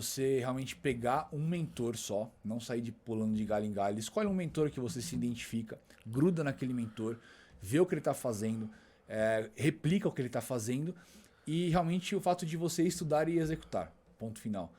você realmente pegar um mentor só, não sair de pulando de galho em galho. Escolhe um mentor que você se identifica, gruda naquele mentor, vê o que ele está fazendo, replica o que ele está fazendo e realmente o fato de você estudar e executar. Ponto final.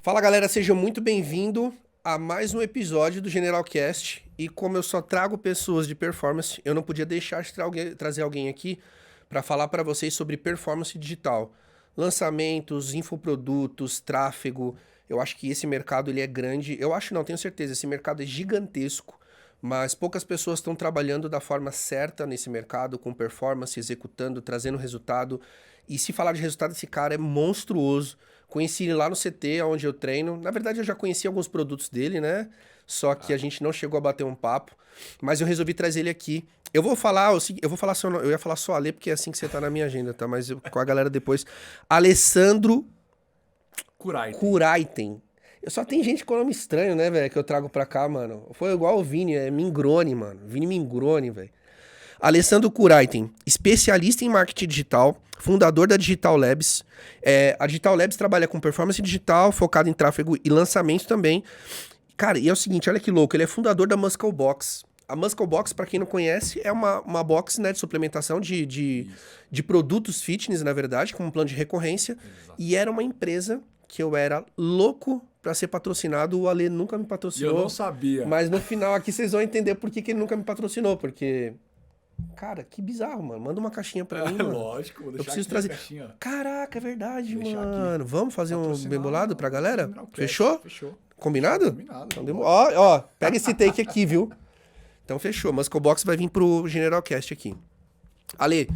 Fala galera, seja muito bem-vindo a mais um episódio do Generalcast. E como eu só trago pessoas de performance, eu não podia deixar de trazer alguém aqui para falar para vocês sobre performance digital. Lançamentos, infoprodutos, tráfego. Eu acho que esse mercado ele é grande. Eu acho não, tenho certeza, esse mercado é gigantesco. Mas poucas pessoas estão trabalhando da forma certa nesse mercado, com performance, executando, trazendo resultado. E se falar de resultado, esse cara é monstruoso. Conheci ele lá no CT, onde eu treino. Na verdade, eu já conheci alguns produtos dele, né? Só que a gente não chegou a bater um papo. Mas eu resolvi trazer ele aqui. Eu ia falar só Ale, porque é assim que você tá na minha agenda, tá? Mas com a galera depois. Alessandro Curaiten. Eu só tem gente com nome estranho, né, velho, que eu trago pra cá, mano. Foi igual o Vini, é Mingrone, mano. Vini Mingrone, velho. Alessandro Curaiten, especialista em marketing digital, fundador da Digital Labs. A Digital Labs trabalha com performance digital, focado em tráfego e lançamento também. Cara, e é o seguinte, olha que louco, ele é fundador da Muscle Box. A Muscle Box, pra quem não conhece, é uma box, né, de suplementação de produtos fitness, na verdade, com um plano de recorrência. Exato. E era uma empresa que eu era louco pra ser patrocinado. O Ale nunca me patrocinou. E eu não sabia. Mas no final aqui vocês vão entender por que ele nunca me patrocinou, porque... Cara, que bizarro, mano. Manda uma caixinha pra mim, mano. Lógico, vou deixar eu preciso aqui trazer. Caixinha. Caraca, é verdade, Deixar mano. Vamos fazer um bem bolado pra galera? Generalcast. Fechou? Fechou. Combinado? Combinado. Então, ó, pega esse take aqui, viu? Então fechou. Muscle Box vai vir pro Generalcast aqui. Ale,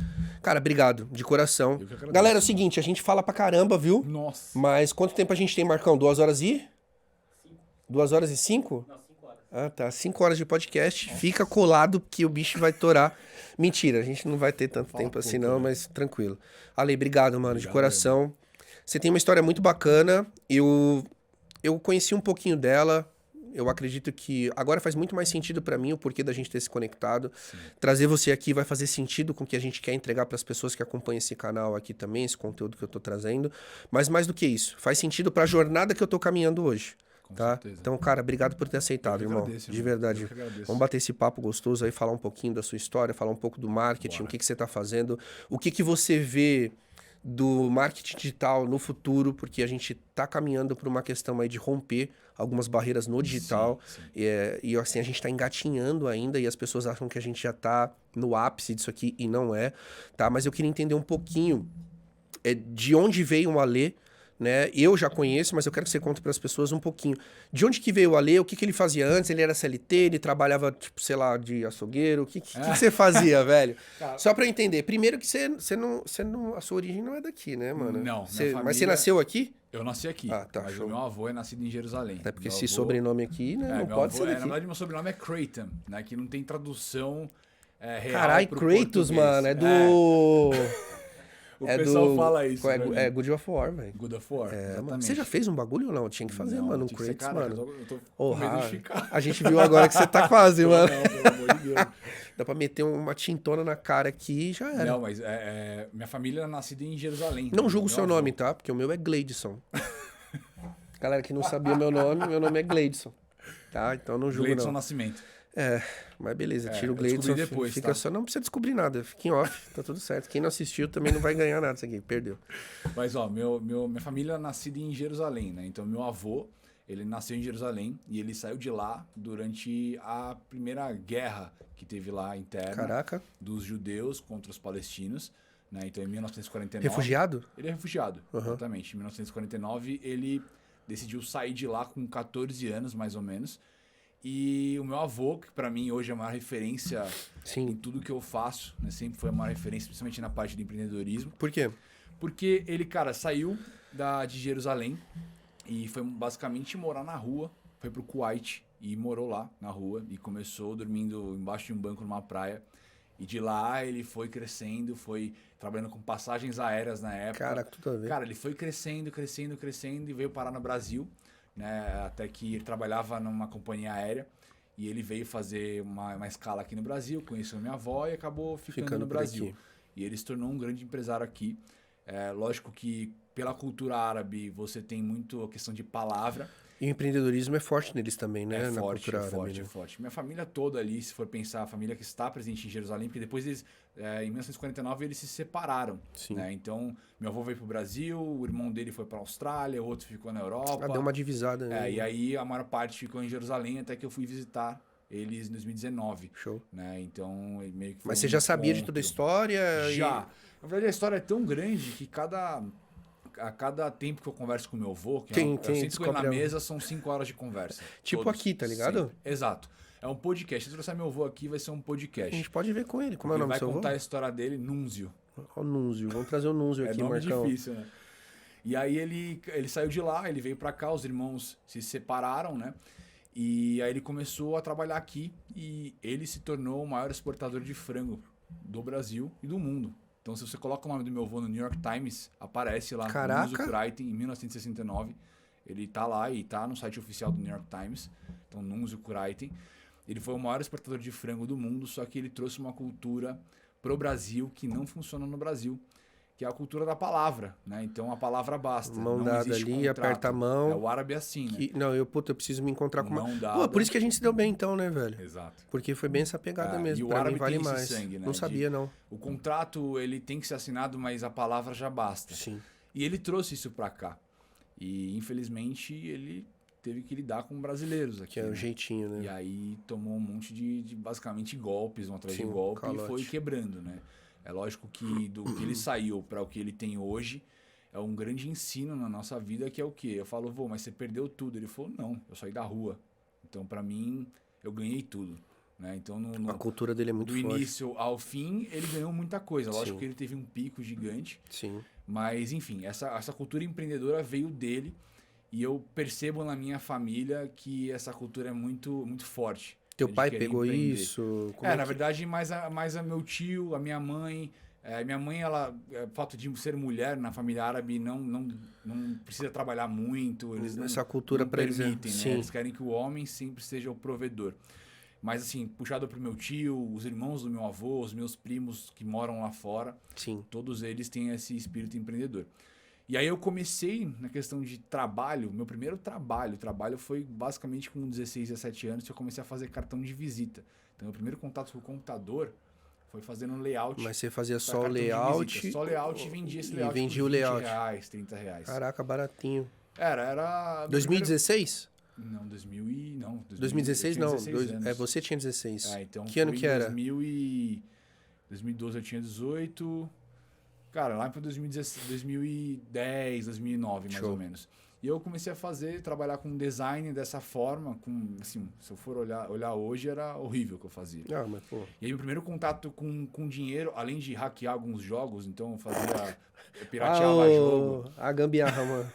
cara, obrigado, de coração. Eu que agradeço. Galera, é o seguinte, a gente fala pra caramba, viu? Nossa. Mas quanto tempo a gente tem, Marcão? 2 horas e? 2 horas e 5? Não, 5 horas. Ah, tá. 5 horas de podcast. Nossa. Fica colado que o bicho vai torar. Mentira, a gente não vai ter tanto tempo assim não, mas tranquilo. Ale, obrigado, mano, de coração. Você tem uma história muito bacana. Eu conheci um pouquinho dela. Eu acredito que agora faz muito mais sentido pra mim o porquê da gente ter se conectado. Sim. Trazer você aqui vai fazer sentido com o que a gente quer entregar pras pessoas que acompanham esse canal aqui também, esse conteúdo que eu tô trazendo. Mas mais do que isso, faz sentido pra jornada que eu tô caminhando hoje. Com tá? certeza. Então, cara, obrigado por ter aceitado, irmão. Agradeço, de verdade. Vamos bater esse papo gostoso aí, falar um pouquinho da sua história, falar um pouco do marketing, o que você tá fazendo, o que você vê do marketing digital no futuro, porque a gente tá caminhando por uma questão aí de romper algumas barreiras no digital. Sim. E assim, a gente tá engatinhando ainda e as pessoas acham que a gente já tá no ápice disso aqui e não é, tá? Mas eu queria entender um pouquinho de onde veio o Ale, né? Eu já conheço, mas eu quero que você conte para as pessoas um pouquinho. De onde que veio o Ale? O que ele fazia antes? Ele era CLT? Ele trabalhava, tipo, sei lá, de açougueiro? O que você fazia, velho? Cara, só para eu entender. Primeiro que você não... A sua origem não é daqui, né, mano? Não. Mas você nasceu aqui? Eu nasci aqui. Ah, tá, mas show. o meu avô é nascido em Jerusalém. É porque meu esse avô... sobrenome aqui, né, não pode ser daqui. Na verdade, meu sobrenome é Creighton, né? Que não tem tradução real. Carai, Kratos, mano. É do... O pessoal fala isso. É Good of War, velho. Good of War, exatamente. Você já fez um bagulho ou não? Tinha que fazer, mano, um Kratos, mano. Eu tô com medo de ficar. A gente viu agora que você tá quase, mano. Não, pelo amor de Deus. Dá pra meter uma tintona na cara aqui e já era. Não, mas minha família é nascida em Jerusalém. Não julgo o seu nome, tá? Porque o meu é Gleidson. Galera que não sabia meu nome é Gleidson. Tá? Então não julgo, Gleidson não. Nascimento. Mas beleza, tira o Gleidson. Descobri depois, fica tá? só, não precisa descobrir nada, fica em off, tá tudo certo. Quem não assistiu também não vai ganhar nada isso aqui, perdeu. Mas, ó, minha família é nascida em Jerusalém, né? Então, meu avô, ele nasceu em Jerusalém e ele saiu de lá durante a primeira guerra que teve lá interna. Caraca. Dos judeus contra os palestinos, né? Então, em 1949... Refugiado? Ele é refugiado, exatamente. Em 1949, ele decidiu sair de lá com 14 anos, mais ou menos. E o meu avô, que pra mim hoje é a maior referência em tudo que eu faço, né? Sempre foi a maior referência, principalmente na parte de empreendedorismo. Por quê? Porque ele, cara, saiu de Jerusalém e foi basicamente morar na rua, foi pro Kuwait e morou lá na rua e começou dormindo embaixo de um banco numa praia. E de lá ele foi crescendo, foi trabalhando com passagens aéreas na época. Caraca, tudo a ver. Cara, ele foi crescendo e veio parar no Brasil. Né, até que ele trabalhava numa companhia aérea e ele veio fazer uma escala aqui no Brasil, conheceu minha avó e acabou ficando no Brasil. E ele se tornou um grande empresário aqui. Lógico que pela cultura árabe você tem muito a questão de palavra. E o empreendedorismo é forte neles também, né? É Na forte, cultura é árabe, forte, né? é forte. Minha família toda ali, se for pensar, a família que está presente em Jerusalém, porque depois eles, em 1949, eles se separaram. Sim. Né? Então, meu avô veio pro Brasil, o irmão dele foi pra Austrália, o outro ficou na Europa. Deu uma divisada, né? E aí a maior parte ficou em Jerusalém, até que eu fui visitar eles em 2019. Show. Né? Então, meio que foi Mas você já sabia de toda a história? Já. Na verdade, a história é tão grande que a cada tempo que eu converso com meu avô, que eu sento com ele na mesa, são 5 horas de conversa. Tipo todos, aqui, tá ligado? Sempre. Exato. É um podcast. Se eu trouxer meu avô aqui, vai ser um podcast. A gente pode ver com ele. Como é o nome do seu avô? Ele vai contar a história dele, Núnzio. Ó, o Núnzio. Vamos trazer o Núnzio aqui, Marcão. É nome Marcão. difícil, né? E aí ele saiu de lá, ele veio pra cá, os irmãos se separaram, né? E aí ele começou a trabalhar aqui e ele se tornou o maior exportador de frango do Brasil e do mundo. Então, se você coloca o nome do meu avô no New York Times, aparece lá no Nunzio Kuraiten, em 1969. Ele tá lá e tá no site oficial do New York Times. Então, Nunzio Kuraiten. Ele foi o maior exportador de frango do mundo, só que ele trouxe uma cultura pro Brasil que não funciona no Brasil, que é a cultura da palavra, né? Então, a palavra basta. Mão dada ali, contrato. Aperta a mão. É o árabe assim, né? Não, eu preciso me encontrar com mão uma... dada. Pô, por isso que a gente se deu bem então, né, velho? Exato. Porque foi bem essa pegada mesmo. E o pra árabe mim vale tem esse mais. sangue, né? Não sabia, não. O contrato, ele tem que ser assinado, mas a palavra já basta. Sim. E ele trouxe isso pra cá. E, infelizmente, ele teve que lidar com brasileiros aqui. Que é o jeitinho, né? E aí tomou um monte de basicamente, golpes, um atrás de golpe, e foi quebrando, né? É lógico que do que ele saiu para o que ele tem hoje é um grande ensino na nossa vida, que é o quê? Eu falo, vô, mas você perdeu tudo. Ele falou, não, eu saí da rua. Então, para mim, eu ganhei tudo. Né? Então, a cultura dele é muito forte. Do início ao fim, ele ganhou muita coisa. Lógico que ele teve um pico gigante. Sim. Mas, enfim, essa cultura empreendedora veio dele. E eu percebo na minha família que essa cultura é muito, muito forte. Teu pai pegou isso? Na verdade, mais a meu tio, a minha mãe. Minha mãe, ela, o fato de ser mulher na família árabe, não precisa trabalhar muito. Eles essa cultura não permitem, eles, né? Eles querem que o homem sempre seja o provedor. Mas, assim, puxado pro meu tio, os irmãos do meu avô, os meus primos que moram lá fora, todos eles têm esse espírito empreendedor. E aí eu comecei na questão de trabalho, meu primeiro trabalho foi basicamente com 16, 17 anos que eu comecei a fazer cartão de visita. Então, meu primeiro contato com o computador foi fazendo layout. Mas você fazia só o layout? Só layout e vendia esse layout. E vendia o layout. R$20, R$30. Caraca, baratinho. Era... 2016? Não, 2016 não. Você tinha 16. Então que ano que era? 2012 eu tinha 18... Cara, lá para 2010, 2009, mais ou menos. E eu comecei a trabalhar com design dessa forma, assim, se eu for olhar hoje, era horrível o que eu fazia. Mas, pô. E aí, meu primeiro contato com dinheiro, além de hackear alguns jogos, então eu pirateava jogo. A gambiarra, mano.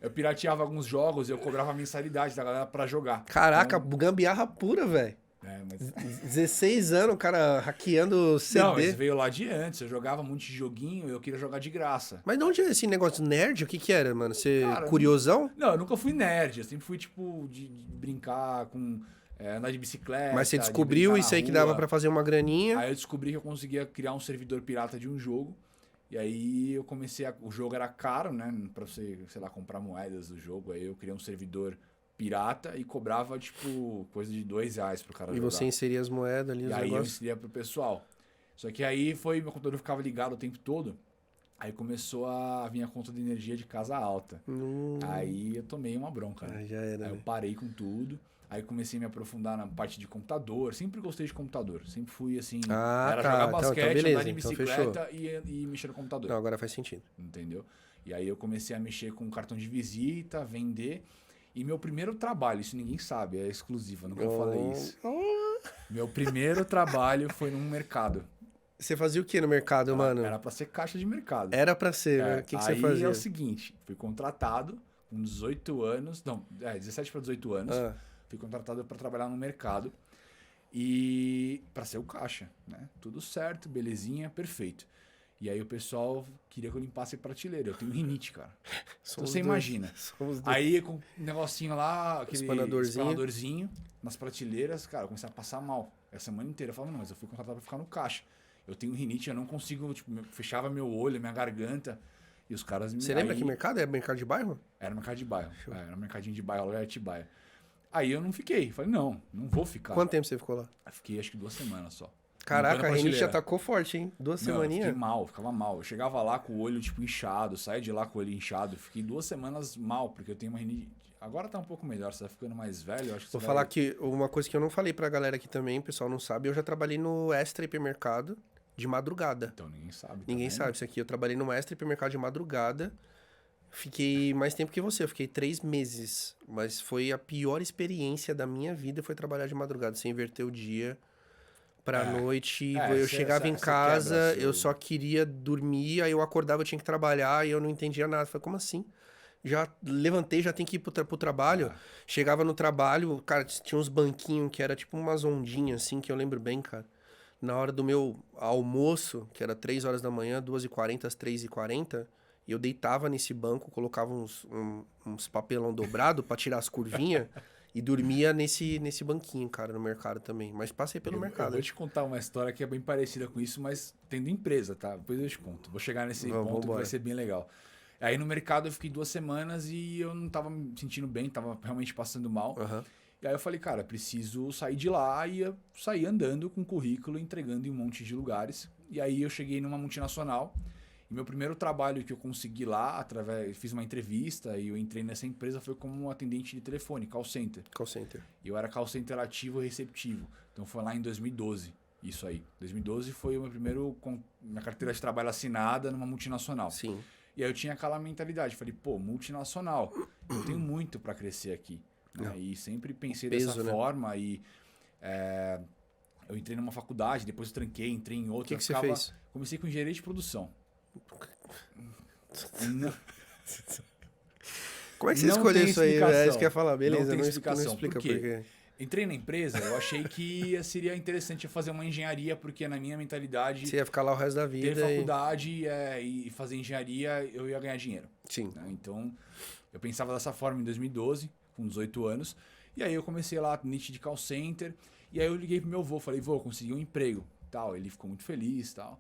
Eu pirateava alguns jogos e eu cobrava a mensalidade da galera pra jogar. Caraca, então, gambiarra pura, velho. Mas... 16 anos, o cara hackeando CD. Não, mas veio lá de antes. Eu jogava um monte de joguinho e eu queria jogar de graça. Mas de onde é esse negócio nerd? O que era, mano? Você curiosão? Não, eu nunca fui nerd. Eu sempre fui, tipo, de brincar com... andar de bicicleta. Mas você descobriu isso aí que dava pra fazer uma graninha? Aí eu descobri que eu conseguia criar um servidor pirata de um jogo. E aí eu comecei o jogo era caro, né? Pra você, sei lá, comprar moedas do jogo. Aí eu criei um servidor pirata e cobrava, tipo, coisa de R$2 pro cara jogar. E você inseria as moedas ali, os negócios? E aí eu inseria pro pessoal. Só que aí meu computador ficava ligado o tempo todo. Aí começou a vir a conta de energia de casa alta. Aí eu tomei uma bronca, né? Já era, aí eu parei com tudo. Aí comecei a me aprofundar na parte de computador. Sempre gostei de computador. Sempre fui assim... era jogar basquete, andar de bicicleta e mexer no computador. Não, agora faz sentido. Entendeu? E aí eu comecei a mexer com cartão de visita, vender... E meu primeiro trabalho, isso ninguém sabe, é exclusivo, eu nunca falei isso. Meu primeiro trabalho foi num mercado. Você fazia o que no mercado, mano? Era pra ser caixa de mercado. Era pra ser, né? O que você fazia? Aí é o seguinte, fui contratado com 18 anos, 17 para 18 anos, fui contratado para trabalhar no mercado e para ser o caixa, né? Tudo certo, belezinha, perfeito. E aí o pessoal queria que eu limpasse a prateleira. Eu tenho rinite, cara. Então você imagina. Aí com um negocinho lá, aquele espanadorzinho nas prateleiras, cara, eu comecei a passar mal. A semana inteira eu falava, não, mas eu fui contratado pra ficar no caixa. eu tenho rinite, eu não consigo, tipo, fechava meu olho, minha garganta. E os caras me... Você lembra que mercado? É mercado de bairro? Era mercado de bairro. Era um mercadinho de bairro, lá em Atibaia. Aí eu não fiquei. Falei, não vou ficar. Quanto tempo você ficou lá? Eu fiquei acho que 2 semanas só. Caraca, a rinite atacou forte, hein? 2 semaninhas. Eu fiquei mal, ficava mal. Eu chegava lá com o olho, tipo, inchado, saía de lá com o olho inchado. Fiquei 2 semanas mal, porque eu tenho uma rinite. Agora tá um pouco melhor, você tá ficando mais velho, eu acho que Vou você falar que uma coisa que eu não falei pra galera aqui também, o pessoal não sabe, eu já trabalhei no Extra Hipermercado de madrugada. Então ninguém sabe. Ninguém sabe isso aqui. Eu trabalhei no Extra Hipermercado de madrugada. Fiquei mais tempo que você, eu fiquei 3 meses. Mas foi a pior experiência da minha vida, foi trabalhar de madrugada. Você inverter o dia pra noite. Eu chegava em casa, eu só queria dormir, aí eu acordava, eu tinha que trabalhar e eu não entendia nada. Falei, como assim? Já levantei, já tem que ir pro trabalho. Chegava no trabalho, cara, tinha uns banquinhos que era tipo umas ondinhas assim, que eu lembro bem, cara. Na hora do meu almoço, que era 3 horas da manhã, 2h40 às 3h40, eu deitava nesse banco, colocava uns papelão dobrado pra tirar as curvinhas e dormia nesse banquinho, cara, no mercado também. Mas passei pelo mercado. Eu vou te contar uma história que é bem parecida com isso, mas tendo empresa, tá? Depois eu te conto. Vou chegar nesse ponto que vai ser bem legal. Aí no mercado eu fiquei 2 semanas e eu não tava me sentindo bem, tava realmente passando mal. E aí eu falei, cara, preciso sair de lá, e eu saí andando com currículo, entregando em um monte de lugares. E aí eu cheguei numa multinacional, e meu primeiro trabalho que eu consegui lá, fiz uma entrevista e eu entrei nessa empresa, foi como atendente de telefone, call center. Call center. E eu era call center ativo e receptivo. Então foi lá em 2012, isso aí. 2012 foi o meu primeiro, minha carteira de trabalho assinada numa multinacional. Sim. E aí eu tinha aquela mentalidade, falei, pô, multinacional, eu tenho muito para crescer aqui. Né? E sempre pensei dessa forma e eu entrei numa faculdade, depois eu tranquei, entrei em outra. O que você fez? Comecei com engenharia de produção. Não. Como é que você escolheu isso aí? É isso que eu ia falar, beleza, não tem não explicação. explica por quê? Entrei na empresa, eu achei que seria interessante eu fazer uma engenharia, porque na minha mentalidade... Você ia ficar lá o resto da vida. Ter faculdade e fazer engenharia, eu ia ganhar dinheiro. Sim. Né? Então, eu pensava dessa forma em 2012, com 18 anos. E aí eu comecei lá, NIT de call center. E aí eu liguei pro meu avô, falei, vô, consegui um emprego. Tal. Ele ficou muito feliz, tal.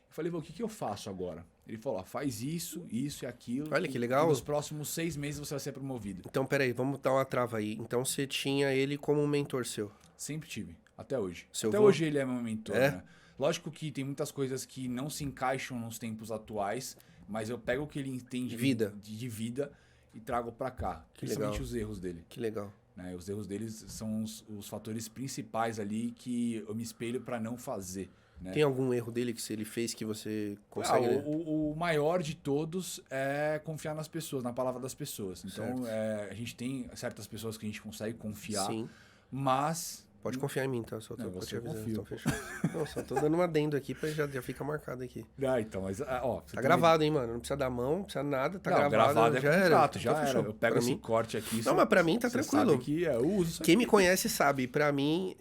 Eu falei, vô, o que eu faço agora? Ele falou, ó, faz isso e aquilo. Olha que legal. E nos próximos 6 meses você vai ser promovido. Então, peraí, vamos dar uma trava aí. Então você tinha ele como um mentor seu? Sempre tive, até hoje. Até hoje ele é meu mentor, né? Lógico que tem muitas coisas que não se encaixam nos tempos atuais, mas eu pego o que ele entende de vida e trago pra cá. Principalmente os erros dele. Que legal. Né? Os erros deles são os fatores principais ali que eu me espelho pra não fazer. Né? Tem algum erro dele que se ele fez que você consegue... O maior de todos é confiar nas pessoas, na palavra das pessoas. Então, a gente tem certas pessoas que a gente consegue confiar, mas... Pode confiar em mim, tá? Só tô te avisando. Confio. Então, fechado. Não, só tô dando um adendo aqui pra já fica marcado aqui. Então, mas... ó, tá gravado, hein, mano? Não precisa dar mão, não precisa nada, tá gravado. Gravado já contrato, era. já era. Eu pego esse corte aqui... Não, mas pra mim tá tranquilo. Sabe que eu uso Quem me conhece sabe, pra mim,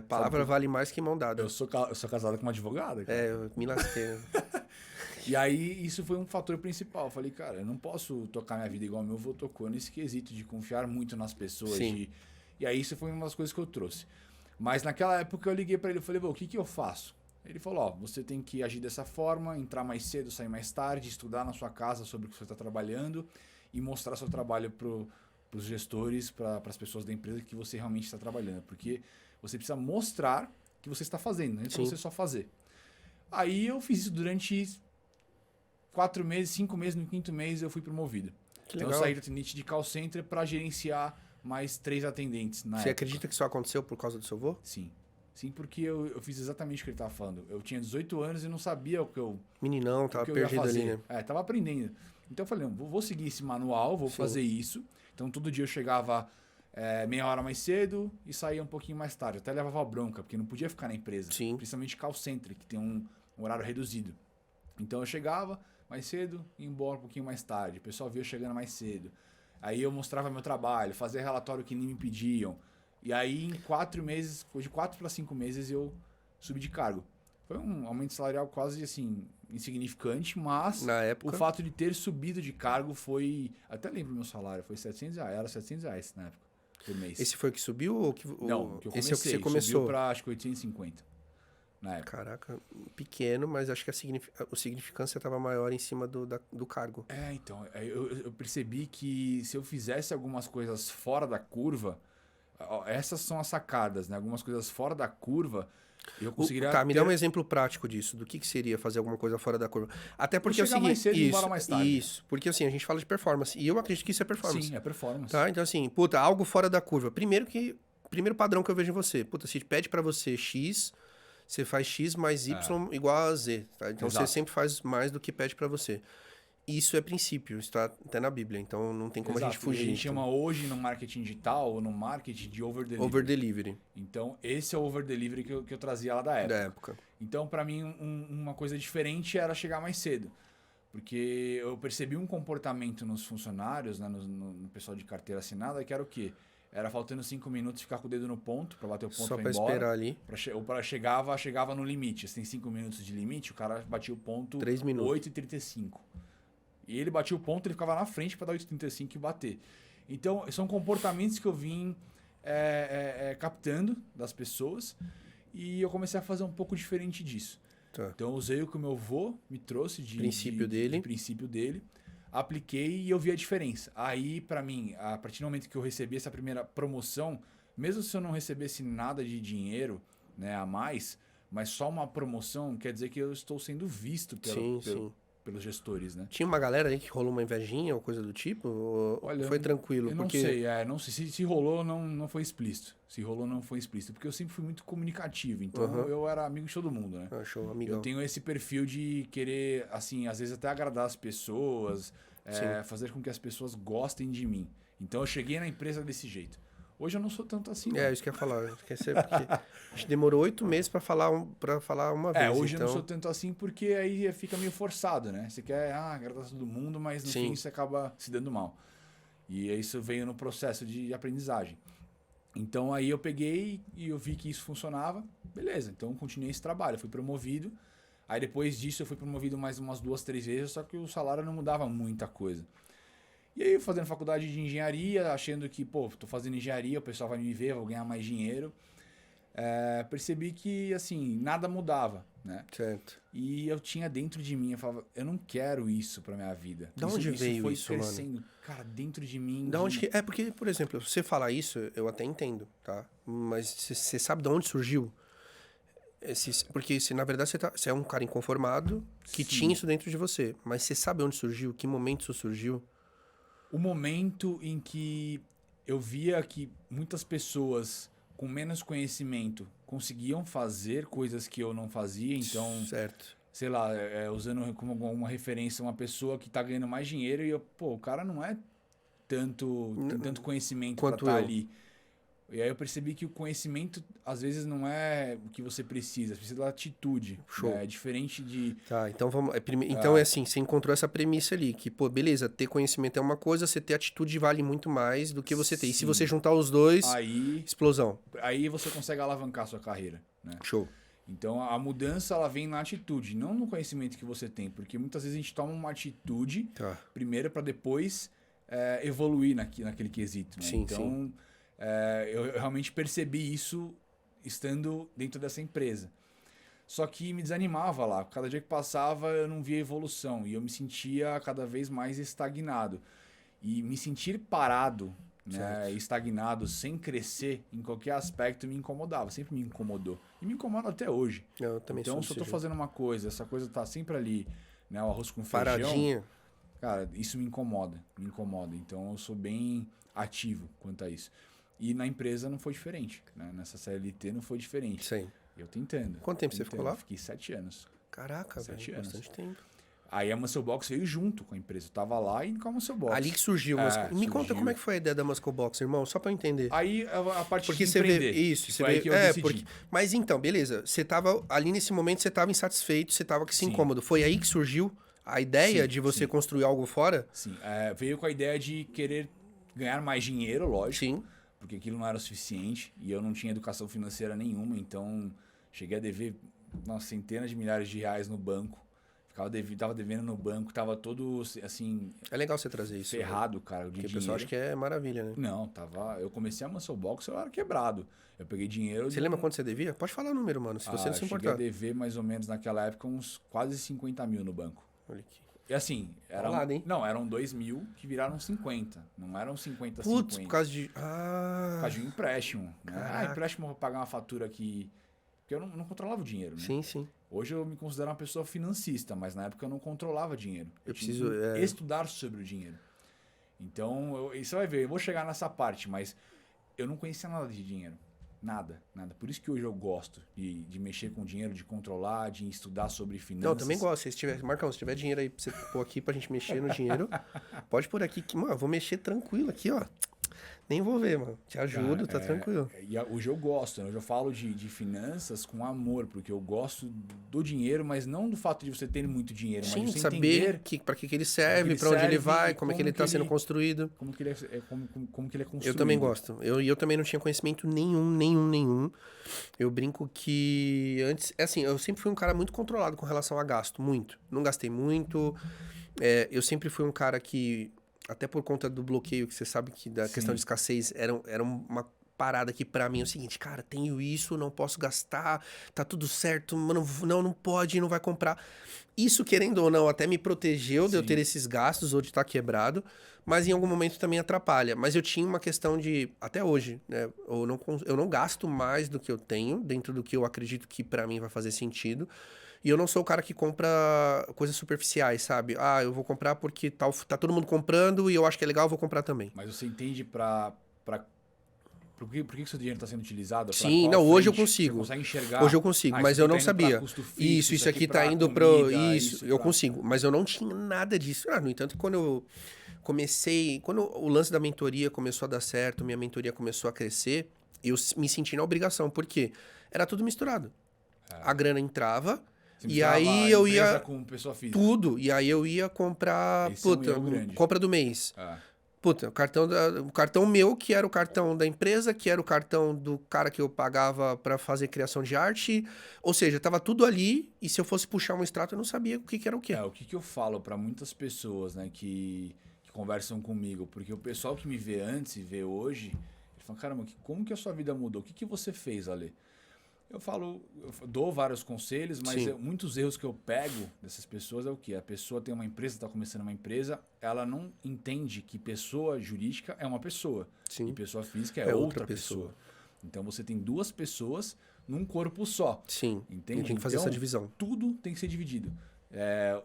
palavra vale mais que mão dada. Eu sou casado com uma advogada. Cara. Eu me lasquei. E aí, isso foi um fator principal. Eu falei, cara, eu não posso tocar minha vida igual meu avô tocou nesse quesito de confiar muito nas pessoas. Sim. E aí, isso foi uma das coisas que eu trouxe. Mas naquela época eu liguei pra ele e falei, vô, o que eu faço? Ele falou, ó, você tem que agir dessa forma, entrar mais cedo, sair mais tarde, estudar na sua casa sobre o que você está trabalhando e mostrar seu trabalho pros gestores, para as pessoas da empresa que você realmente está trabalhando. Porque você precisa mostrar que você está fazendo, não é pra você só fazer. Aí eu fiz isso durante 4 meses, 5 meses, no 5º mês eu fui promovido. Então eu saí do atendente de call center para gerenciar mais 3 atendentes na época. Você acredita que isso aconteceu por causa do seu avô? Sim. Sim, porque eu fiz exatamente o que ele estava falando. Eu tinha 18 anos e não sabia o que eu... Meninão, tava perdido ali, né? Tava aprendendo. Então eu falei, não, vou seguir esse manual, vou fazer isso. Então todo dia eu chegava meia hora mais cedo e saía um pouquinho mais tarde. Até levava bronca, porque não podia ficar na empresa. Sim. Principalmente call center, que tem um horário reduzido. Então eu chegava mais cedo e ia embora um pouquinho mais tarde. O pessoal via eu chegando mais cedo. Aí eu mostrava meu trabalho, fazia relatório que nem me pediam. E aí em 4 meses, de 4 para 5 meses eu subi de cargo. Foi um aumento salarial quase assim, insignificante, mas na época... o fato de ter subido de cargo foi... Até lembro o meu salário, foi R$700, era R$700 na época, por mês. Esse foi o que subiu? Ou que, Não, que eu comecei, esse é o que você começou? Subiu para acho que 850. na época. Caraca, pequeno, mas acho que a significância estava maior em cima do cargo. Então, eu percebi que se eu fizesse algumas coisas fora da curva, essas são as sacadas, né? Algumas coisas fora da curva, eu conseguiria Tá, me dá um exemplo prático disso, do que seria fazer alguma coisa fora da curva. Até porque é o chegar mais seguinte, cedo e ir embora mais tarde. Isso, porque assim, a gente fala de performance, e eu acredito que isso é performance. Sim, é performance. Tá? Então assim, puta, algo fora da curva. Primeiro padrão que eu vejo em você, puta, se pede pra você X, você faz X mais Y igual a Z, tá? Então Exato. você sempre faz mais do que pede pra você. Isso é princípio, isso tá até na Bíblia, então não tem como a gente fugir. A gente chama hoje no marketing digital ou no marketing de over-delivery. Over-delivery. Então, esse é o over-delivery que eu trazia lá da época. Então, para mim, uma coisa diferente era chegar mais cedo. Porque eu percebi um comportamento nos funcionários, né, no pessoal de carteira assinada, que era o quê? Era faltando 5 minutos ficar com o dedo no ponto, para bater o ponto só pra pra ir embora. esperar ali. Chegava no limite. Se tem 5 minutos de limite, o cara batia o ponto 3 minutos. 8h35. E ele batia o ponto, ele ficava na frente para dar 8h35 e bater. Então, são comportamentos que eu vim captando das pessoas e eu comecei a fazer um pouco diferente disso. Tá. Então, eu usei o que o meu avô me trouxe de princípio dele, apliquei e eu vi a diferença. Aí, para mim, a partir do momento que eu recebi essa primeira promoção, mesmo se eu não recebesse nada de dinheiro, né, a mais, mas só uma promoção, quer dizer que eu estou sendo visto pelos gestores, né? Tinha uma galera aí que rolou uma invejinha ou coisa do tipo? Ou Olha, foi tranquilo? Eu não sei. Se rolou, não foi explícito. Se rolou, não foi explícito. Porque eu sempre fui muito comunicativo. Então, eu era amigo de todo mundo, né? Show, amigão. Eu tenho esse perfil de querer, assim, às vezes até agradar as pessoas, fazer com que as pessoas gostem de mim. Então, eu cheguei na empresa desse jeito. Hoje eu não sou tanto assim. Isso que eu ia falar. Porque a gente demorou 8 meses pra falar uma vez. Hoje eu não sou tanto assim porque aí fica meio forçado, né? Você quer agradar todo mundo, mas no fim você acaba se dando mal. E isso veio no processo de aprendizagem. Então aí eu peguei e eu vi que isso funcionava. Beleza, então eu continuei esse trabalho. Eu fui promovido. Aí depois disso eu fui promovido mais umas 2, 3 vezes, só que o salário não mudava muita coisa. E aí, fazendo faculdade de engenharia, achando que, tô fazendo engenharia, o pessoal vai me ver, vou ganhar mais dinheiro. Percebi que, assim, nada mudava, né? Certo. E eu tinha dentro de mim, eu falava, eu não quero isso pra minha vida. Da onde veio isso, foi crescendo, cara, dentro de mim. Porque, por exemplo, você falar isso, eu até entendo, tá? Mas você sabe de onde surgiu? Porque, na verdade, você é um cara inconformado que tinha isso dentro de você. Mas você sabe onde surgiu? Que momento isso surgiu? O momento em que eu via que muitas pessoas com menos conhecimento conseguiam fazer coisas que eu não fazia, então, certo. Sei lá, usando como uma referência uma pessoa que tá ganhando mais dinheiro e o cara não é tem tanto conhecimento para estar ali. E aí eu percebi que o conhecimento, às vezes, não é o que você precisa. Você precisa da atitude. Show. É diferente de... Tá, então vamos... Então é assim, você encontrou essa premissa ali, que, beleza, ter conhecimento é uma coisa, você ter atitude vale muito mais do que você ter. E se você juntar os dois, explosão. Aí você consegue alavancar a sua carreira, né? Show. Então a mudança, ela vem na atitude, não no conhecimento que você tem. Porque muitas vezes a gente toma uma atitude primeiro para depois evoluir naquele quesito, né? Sim, então... eu realmente percebi isso estando dentro dessa empresa. Só que me desanimava lá. Cada dia que passava eu não via evolução e eu me sentia cada vez mais estagnado. E me sentir parado, né, estagnado, sem crescer em qualquer aspecto me incomodava, sempre me incomodou. E me incomoda até hoje. Eu também então, se eu tô fazendo uma coisa, essa coisa tá sempre ali, né, o arroz com feijão... Paradinha. Cara, isso me incomoda. Então eu sou bem ativo quanto a isso. E na empresa não foi diferente, né? Nessa CLT não foi diferente. Sim. Eu tentando. Quanto tempo você ficou lá? Fiquei 7 anos. Caraca, 7 velho, anos. bastante tempo. Aí a Muscle Box veio junto com a empresa. Eu tava lá e com a Muscle Box. Ali que surgiu. Me conta como é que foi a ideia da Muscle Box, irmão, só pra eu entender. Aí a parte porque de você empreender. Vê isso, você foi aí que eu decidi. Mas então, beleza. Você tava ali nesse momento, você tava insatisfeito, você tava incômodo. Foi aí que surgiu a ideia de você construir algo fora? Sim. Veio com a ideia de querer ganhar mais dinheiro, lógico. Sim. Porque aquilo não era o suficiente e eu não tinha educação financeira nenhuma, então cheguei a dever centenas de milhares de reais no banco. Tava devendo no banco, tava todo, assim, É legal você trazer isso. ferrado, cara, de Porque o dinheiro. pessoal acha que é maravilha, né? Não, eu comecei a Muscle Box, eu era quebrado. Eu peguei dinheiro... Você lembra quanto você devia? Pode falar o número, mano, se você não se cheguei a importar. dever mais ou menos naquela época uns quase 50 mil no banco. Olha aqui. E assim, Paulada, hein? eram 2 mil que viraram 50. Não eram 50, Putz, 50. por causa de... Por causa de um empréstimo. Né? Caraca. Empréstimo pra pagar uma fatura que... Porque eu não controlava o dinheiro, né? Sim, sim. Hoje eu me considero uma pessoa financista, mas na época eu não controlava dinheiro. Eu tinha preciso, que estudar sobre o dinheiro. Então, isso você vai ver, eu vou chegar nessa parte, mas eu não conhecia nada de dinheiro. Nada, nada. Por isso que hoje eu gosto de mexer com dinheiro, de controlar, de estudar sobre finanças. Não, eu também gosto. Marcão, se tiver dinheiro aí pra você pôr aqui pra gente mexer no dinheiro, pode pôr aqui. Mano, eu vou mexer tranquilo aqui, ó. Nem vou ver, mano. Te ajudo, tá tranquilo. E hoje eu gosto, né? Hoje eu falo de finanças com amor, porque eu gosto do dinheiro, mas não do fato de você ter muito dinheiro, Sim, mas de você saber entender pra que ele serve, pra onde ele vai, como é que ele tá sendo construído. como que ele é construído. Eu também gosto. Eu também não tinha conhecimento nenhum. Eu brinco que antes... Assim, eu sempre fui um cara muito controlado com relação a gasto. Muito. Não gastei muito. Eu sempre fui um cara que... Até por conta do bloqueio, que você sabe que da questão de escassez, era uma parada que pra mim é o seguinte, cara, tenho isso, não posso gastar, tá tudo certo, mano, não pode, não vai comprar. Isso, querendo ou não, até me protegeu de eu ter esses gastos ou de estar quebrado, mas em algum momento também atrapalha. Mas eu tinha uma questão de, até hoje, né, eu não gasto mais do que eu tenho, dentro do que eu acredito que pra mim vai fazer sentido. E eu não sou o cara que compra coisas superficiais, sabe? Ah, eu vou comprar porque tá todo mundo comprando e eu acho que é legal, eu vou comprar também. Mas você entende por que seu dinheiro está sendo utilizado? Pra Sim, qual não, hoje eu frente? consigo. Você consegue enxergar? Hoje eu consigo, mas isso eu aqui não tá indo pra sabia. custo fixo, Isso aqui tá pra indo comida, Isso, eu pra- consigo. Mas eu não tinha nada disso. No entanto, quando eu comecei... Quando o lance da mentoria começou a dar certo, minha mentoria começou a crescer, eu me senti na obrigação. Por quê? Era tudo misturado. A grana entrava... Você E misturava aí a eu empresa ia... com pessoa física. Tudo. E aí eu ia comprar... Esse é um Puta, erro grande. compra do mês. Puta, o cartão meu, que era o cartão da empresa, que era o cartão do cara que eu pagava pra fazer criação de arte. Ou seja, tava tudo ali. E se eu fosse puxar um extrato, eu não sabia o que era o quê. O que eu falo para muitas pessoas, né, que conversam comigo, porque o pessoal que me vê antes e vê hoje, ele fala, caramba, como que a sua vida mudou? O que você fez, Ale? Eu dou vários conselhos, mas muitos erros que eu pego dessas pessoas é o quê? A pessoa tem uma empresa, está começando uma empresa, ela não entende que pessoa jurídica é uma pessoa e pessoa física é outra pessoa. Então você tem duas pessoas num corpo só. Sim, entende? tem que fazer essa divisão. Tudo tem que ser dividido.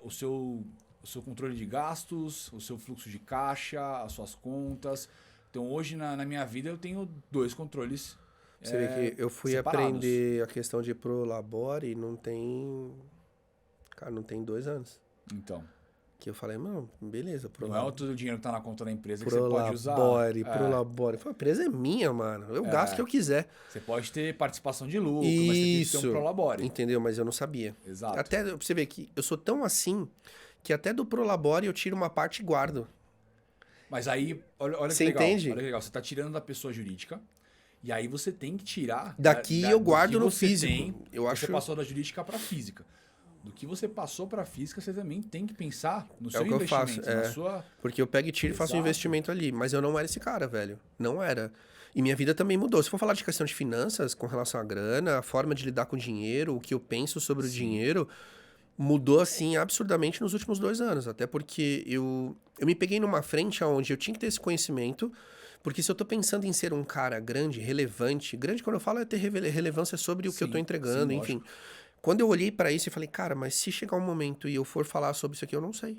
O seu controle de gastos, o seu fluxo de caixa, as suas contas. Então hoje na minha vida eu tenho 2 controles. Você vê que eu fui separados. aprender a questão de Prolabore e não tem... Cara, não tem 2 anos. Então. Que eu falei, mano, beleza, Não é todo o dinheiro que tá na conta da empresa que você Prolabore, pode usar. Prolabore. A empresa é minha, mano. Eu gasto o que eu quiser. Você pode ter participação de lucro, mas você tem que ter um Prolabore. Entendeu? Mas eu não sabia. Exato. Até pra você ver que eu sou tão assim que até do Prolabore eu tiro uma parte e guardo. Mas aí, olha que Você legal. entende? Olha que legal. Você tá tirando da pessoa jurídica. E aí você tem que tirar... Daqui eu guardo no você físico. Você passou da jurídica para física. Do que você passou para física, você também tem que pensar no seu o que investimento. eu faço, Porque eu pego e tiro e faço um investimento ali. Mas eu não era esse cara, velho. Não era. E minha vida também mudou. Se for falar de questão de finanças, com relação à grana, a forma de lidar com o dinheiro, o que eu penso sobre o dinheiro, mudou, assim, absurdamente nos últimos 2 anos. Até porque eu me peguei numa frente onde eu tinha que ter esse conhecimento. Porque se eu tô pensando em ser um cara grande, relevante... Grande, quando eu falo, é ter relevância sobre o que eu tô entregando, enfim. Lógico. Quando eu olhei pra isso, eu falei, cara, mas se chegar um momento e eu for falar sobre isso aqui, eu não sei.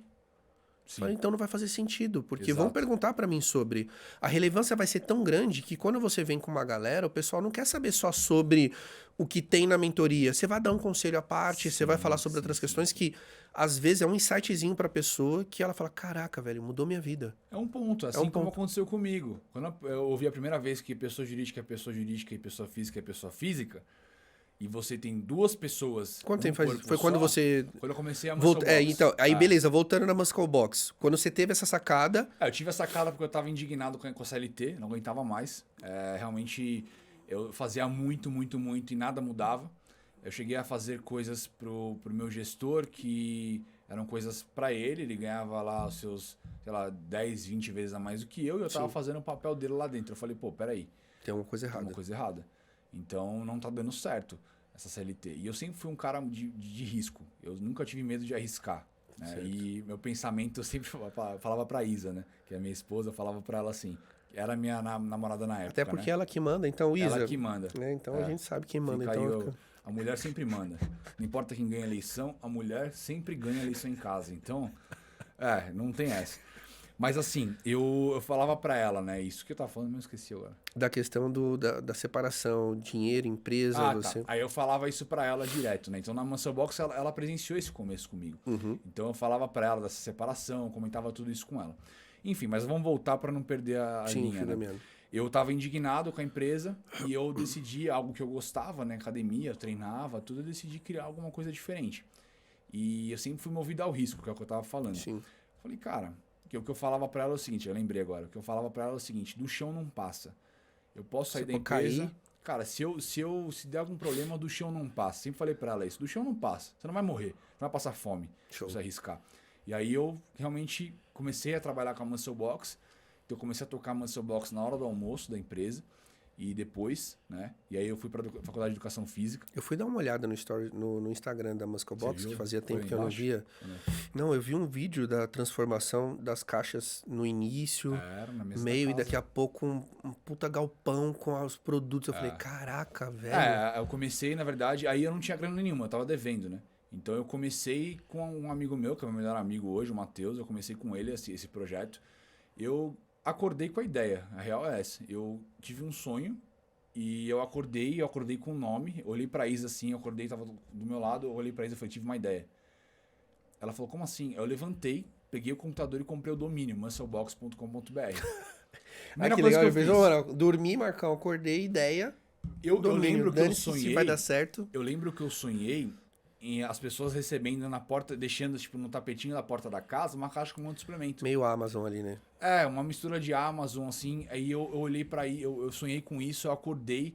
Falei, então não vai fazer sentido, porque vão perguntar pra mim sobre. A relevância vai ser tão grande que quando você vem com uma galera, o pessoal não quer saber só sobre o que tem na mentoria. Você vai dar um conselho à parte, você vai falar sobre outras questões que, às vezes, é um insightzinho pra pessoa que ela fala, caraca, velho, mudou minha vida. É um ponto, assim como aconteceu comigo. Quando eu ouvi a primeira vez que pessoa jurídica é pessoa jurídica e pessoa física é pessoa física, e você tem 2 pessoas... Quanto tempo faz? Foi quando você... Quando eu comecei a Muscle Box. Então, aí beleza, voltando na Muscle Box. Quando você teve essa sacada... Eu tive a sacada porque eu tava indignado com a CLT, não aguentava mais. Realmente, eu fazia muito e nada mudava. Eu cheguei a fazer coisas pro meu gestor que eram coisas pra ele ganhava lá os seus, sei lá, 10, 20 vezes a mais do que eu, e eu tava Sim. fazendo o papel dele lá dentro. Eu falei, pô, peraí, Tem alguma coisa tem errada. uma coisa errada. Então não tá dando certo essa CLT. E eu sempre fui um cara de risco. Eu nunca tive medo de arriscar. Né? Certo. E meu pensamento eu sempre falava pra Isa, né? Que é minha esposa, eu falava pra ela assim. Era minha namorada na época. Até porque né? ela que manda, então, Isa. Ela que manda. Né? Então a É. gente sabe quem manda. Fica Então aí, fica- a mulher sempre manda. Não importa quem ganha a eleição, a mulher sempre ganha a eleição em casa. Então, não tem essa. Mas assim, eu falava pra ela, né? Isso que eu tava falando, mas eu esqueci agora. Da questão da separação, dinheiro, empresa, você. Tá. Aí eu falava isso pra ela direto, né? Então na Muscle Box ela presenciou esse começo comigo. Uhum. Então eu falava pra ela dessa separação, comentava tudo isso com ela. Enfim, mas vamos voltar pra não perder a Sim, linha, fio da né? meada. Eu tava indignado com a empresa e eu decidi algo que eu gostava, né? Academia, eu treinava, tudo, eu decidi criar alguma coisa diferente. E eu sempre fui movido ao risco, que é o que eu tava falando. Sim. Falei, cara, o que eu falava pra ela é o seguinte, eu lembrei agora, o que eu falava pra ela é o seguinte, do chão não passa. Eu posso sair Você da pode empresa. cair. Cara, se der algum problema, do chão não passa. Sempre falei pra ela isso, do chão não passa. Você não vai morrer, não vai passar fome Show. se você arriscar. E aí eu realmente comecei a trabalhar com a Muscle Box. Então eu comecei a tocar a Muscle Box na hora do almoço da empresa. E depois, né? E aí eu fui pra faculdade de Educação Física. Eu fui dar uma olhada no Instagram da Muscle Box, viu? que fazia tempo Foi que eu não embaixo? via. Não, eu vi um vídeo da transformação das caixas no início, Era na mesa meio, da e casa. daqui a pouco um puta galpão com os produtos. Eu falei, caraca, velho. Eu comecei, na verdade, aí eu não tinha grana nenhuma, eu tava devendo, né? Então eu comecei com um amigo meu, que é o meu melhor amigo hoje, o Matheus, eu comecei com ele esse projeto. Eu acordei com a ideia, a real é essa. Eu tive um sonho e eu acordei com um nome, olhei pra Isa assim, eu acordei, tava do meu lado, eu olhei pra Isa e falei, tive uma ideia. Ela falou, como assim? Eu levantei, peguei o computador e comprei o domínio, musclebox.com.br. Ah, que legal, eu fiz, dormi, Marcão, acordei, ideia. Eu lembro que eu Dane-se se sonhei. vai dar certo. Eu lembro que eu sonhei em as pessoas recebendo na porta, deixando tipo no tapetinho da porta da casa uma caixa com um monte de suplemento. Meio Amazon ali, né? Uma mistura de Amazon assim. Aí eu olhei pra aí, eu sonhei com isso, eu acordei.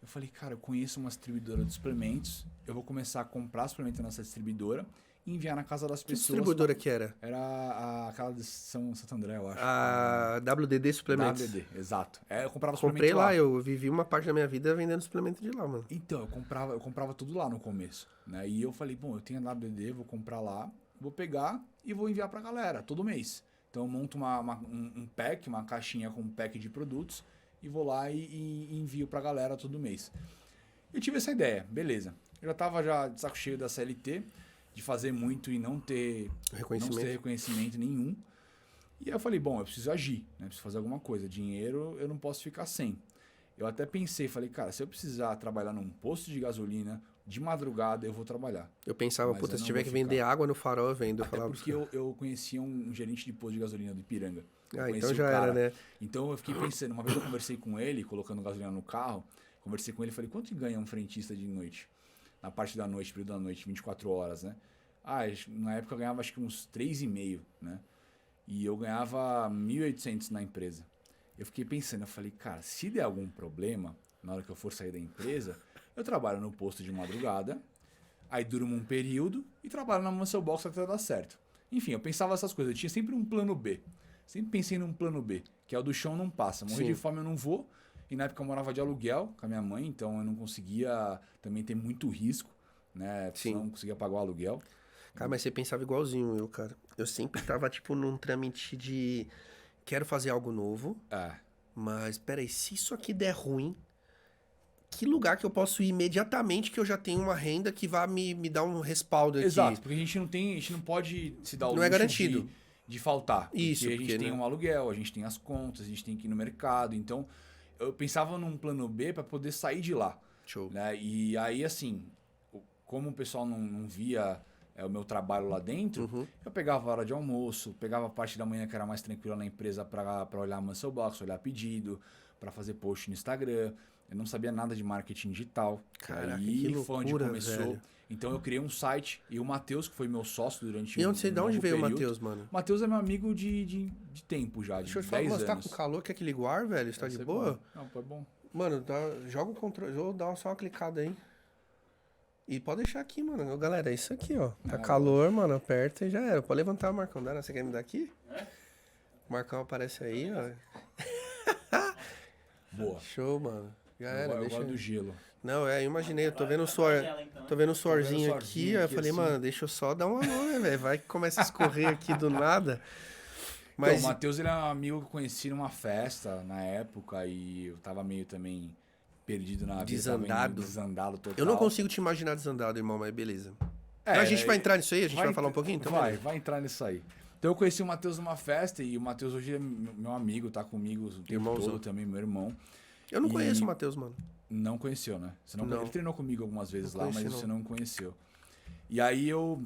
Eu falei, cara, eu conheço uma distribuidora de suplementos. Eu vou começar a comprar suplemento nessa distribuidora e enviar na casa das Que pessoas. distribuidora que era? Era aquela de São Santo André, eu acho. A WDD Suplementos. WD, exato. Eu comprava Comprei suplemento lá, eu vivi uma parte da minha vida vendendo suplemento de lá, mano. Então, eu comprava tudo lá no começo, né? E eu falei, bom, eu tenho a WD, vou comprar lá, vou pegar e vou enviar pra galera, todo mês. Então eu monto um pack, uma caixinha com um pack de produtos e vou lá e envio pra galera todo mês. Eu tive essa ideia, beleza. Eu já tava de saco cheio da CLT, de fazer muito e não ter reconhecimento nenhum. E aí eu falei, bom, eu preciso agir, né? Preciso fazer alguma coisa. Dinheiro eu não posso ficar sem. Eu até pensei, falei, cara, se eu precisar trabalhar num posto de gasolina, de madrugada eu vou trabalhar. Eu pensava, Mas puta, eu se não tiver vou que vender ficar. água no farol, eu vendo. Eu Até falava, porque eu conhecia um gerente de posto de gasolina do Ipiranga. Eu Ah, conheci então o já cara. era, né? Então eu fiquei pensando, uma vez eu conversei com ele, colocando gasolina no carro, conversei com ele e falei, quanto ganha um frentista de noite? Na parte da noite, período da noite, 24 horas, né? Na época eu ganhava acho que uns 3,5, né? E eu ganhava 1.800 na empresa. Eu fiquei pensando, eu falei, cara, se der algum problema, na hora que eu for sair da empresa, eu trabalho no posto de madrugada, aí durmo um período e trabalho na Muscle Box até dar certo. Enfim, eu pensava essas coisas, eu tinha sempre um plano B. Sempre pensei num plano B, que é o do chão não passa. Morrer de fome eu não vou. E na época eu morava de aluguel com a minha mãe, então eu não conseguia também ter muito risco, né? Sim. Não conseguia pagar o aluguel. Cara, mas você pensava igualzinho eu, cara. Eu sempre tava, tipo, num trâmite de... Quero fazer algo novo, mas peraí, se isso aqui der ruim, que lugar que eu posso ir imediatamente que eu já tenho uma renda que vá me dar um respaldo aqui? Exato, porque a gente não pode se dar o Não luxo é garantido. de faltar. Isso, porque a gente porque, tem né? um aluguel, a gente tem as contas, a gente tem que ir no mercado. Então, eu pensava num plano B para poder sair de lá. Show. Né? E aí, assim, como o pessoal não via o meu trabalho lá dentro, eu pegava a hora de almoço, pegava a parte da manhã que era mais tranquila na empresa para olhar a Muscle Box, olhar pedido, para fazer post no Instagram. Eu não sabia nada de marketing digital. Caraca, aí que loucura, foi onde começou. velho. Então eu criei um site e o Matheus, que foi meu sócio durante E onde um longo veio o período. Matheus, mano? O Matheus é meu amigo de tempo já, de Deixa eu te 10 falar, mas tá anos. com calor, quer que ligue o ar, velho? Você tá Deve de ser boa? bom. Não, foi bom. Mano, joga o controle, vou dar só uma clicada aí. E pode deixar aqui, mano. Galera, é isso aqui, ó. Tá Ah, calor, mano. Aperta e já era. Pode levantar, Marcão. Dá, você quer me dar aqui? O Marcão aparece aí, ó. Boa. Show, mano. Já era, Eu deixa... gosto do gelo. Não, eu imaginei. Eu tô vendo o suor... Tô vendo o suorzinho aqui. Aí eu falei, assim. mano, deixa eu só dar uma mão, né, velho? Vai que começa a escorrer aqui do nada. Mas... Mas... Então, o Matheus, ele é um amigo que eu conheci numa festa na época e eu tava meio também perdido na vida. Desandado. Desandado total. Eu não consigo te imaginar desandado, irmão, mas beleza. É, A gente vai entrar nisso aí? A gente vai falar um pouquinho? Então, vai entrar nisso aí. Então eu conheci o Matheus numa festa e o Matheus hoje é meu amigo, tá comigo o tempo Irmãozão. todo também, meu irmão. Eu não conheço o Matheus, mano. Não conheceu, né? Você não. Ele treinou comigo algumas vezes Não lá, conheci, mas você não conheceu. E aí eu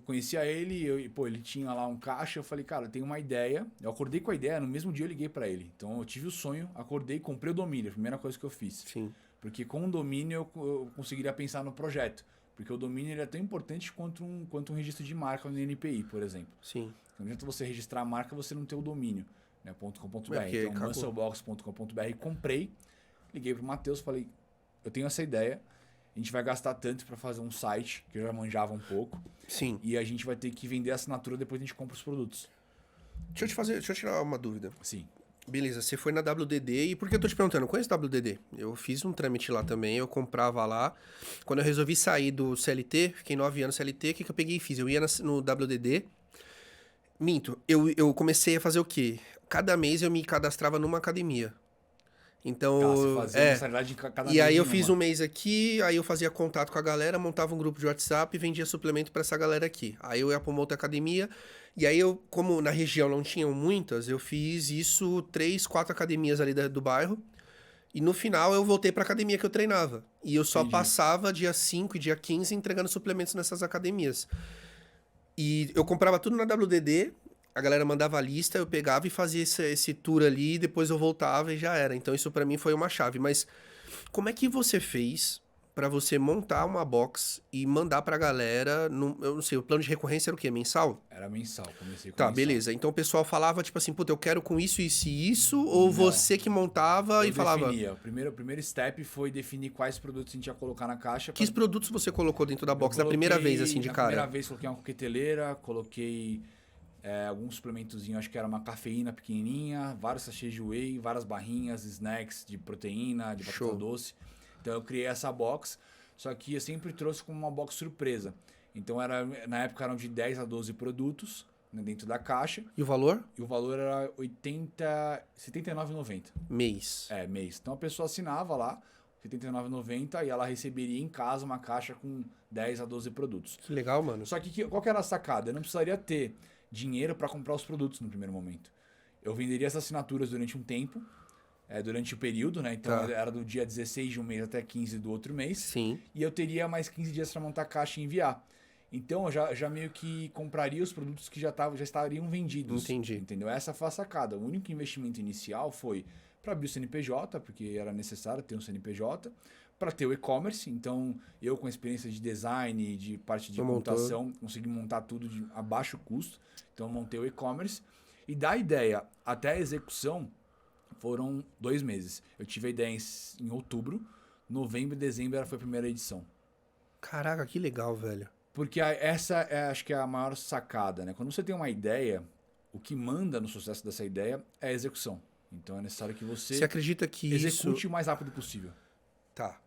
conhecia ele e ele tinha lá um caixa, eu falei, cara, eu tenho uma ideia. Eu acordei com a ideia, no mesmo dia eu liguei pra ele. Então eu tive o sonho, acordei, comprei o domínio, a primeira coisa que eu fiz. Sim. Porque com o domínio eu conseguiria pensar no projeto. Porque o domínio ele é tão importante quanto um registro de marca no NPI, por exemplo. Sim. Não adianta você registrar a marca você não ter o domínio, né? .com.br. Então, musclebox.com.br, comprei, liguei pro Matheus, falei, eu tenho essa ideia, a gente vai gastar tanto para fazer um site, que eu já manjava um pouco. Sim. E a gente vai ter que vender a assinatura, depois a gente compra os produtos. Deixa eu tirar uma dúvida. Sim. Beleza, você foi na WDD e por que eu tô te perguntando? Eu conheço WDD. Eu fiz um trâmite lá também, eu comprava lá. Quando eu resolvi sair do CLT, fiquei 9 anos CLT, o que eu peguei e fiz? Eu ia no WDD. Minto, eu comecei a fazer o quê? Cada mês eu me cadastrava numa academia. Então, Você fazia mensalidade de cada e aí eu mês fiz um mês aqui, aí eu fazia contato com a galera, montava um grupo de WhatsApp e vendia suplemento pra essa galera aqui. Aí eu ia pra uma outra academia, e aí eu, como na região não tinham muitas, eu fiz isso 3, 4 academias ali do bairro. E no final eu voltei pra academia que eu treinava. E eu só passava dia 5 e dia 15 entregando suplementos nessas academias. E eu comprava tudo na WDD, a galera mandava a lista, eu pegava e fazia esse tour ali, depois eu voltava e já era. Então isso pra mim foi uma chave. Mas como é que você fez pra você montar uma box e mandar pra galera, eu não sei, o plano de recorrência era o quê? Mensal? Era mensal, comecei com Tá, mensal. beleza. Então o pessoal falava tipo assim, puta, eu quero com isso, isso e isso, ou você que montava e falava... Definia. O primeiro step foi definir quais produtos a gente ia colocar na caixa. Que produtos você colocou dentro da box da primeira vez, assim, de cara? Na primeira vez coloquei uma coqueteleira, coloquei alguns suplementozinhos, acho que era uma cafeína pequenininha, vários sachês de whey, várias barrinhas, snacks de proteína, de batata doce. Então eu criei essa box, só que eu sempre trouxe como uma box surpresa. Então na época eram de 10 a 12 produtos, né, dentro da caixa. E o valor? E o valor era R$ 79,90. Mês. Mês. Então a pessoa assinava lá, R$ 79,90, e ela receberia em casa uma caixa com 10 a 12 produtos. Que legal, mano. Só que qual que era a sacada? Eu não precisaria ter dinheiro para comprar os produtos no primeiro momento. Eu venderia essas assinaturas durante um tempo, durante o período, né? Então era do dia 16 de um mês até 15 do outro mês. Sim. E eu teria mais 15 dias para montar a caixa e enviar. Então eu já meio que compraria os produtos que já estariam vendidos. Entendi. Entendeu? Essa foi a sacada. O único investimento inicial foi para abrir o CNPJ, porque era necessário ter um CNPJ, para ter o e-commerce. Então eu, com experiência de design, de parte de computação, consegui montar tudo a baixo custo. Então eu montei o e-commerce. E da ideia até a execução foram 2 meses. Eu tive a ideia em outubro, novembro e dezembro foi a primeira edição. Caraca, que legal, velho. Porque essa acho que é a maior sacada, né? Quando você tem uma ideia, o que manda no sucesso dessa ideia é a execução. Então é necessário que você acredita que execute o mais rápido possível. Tá.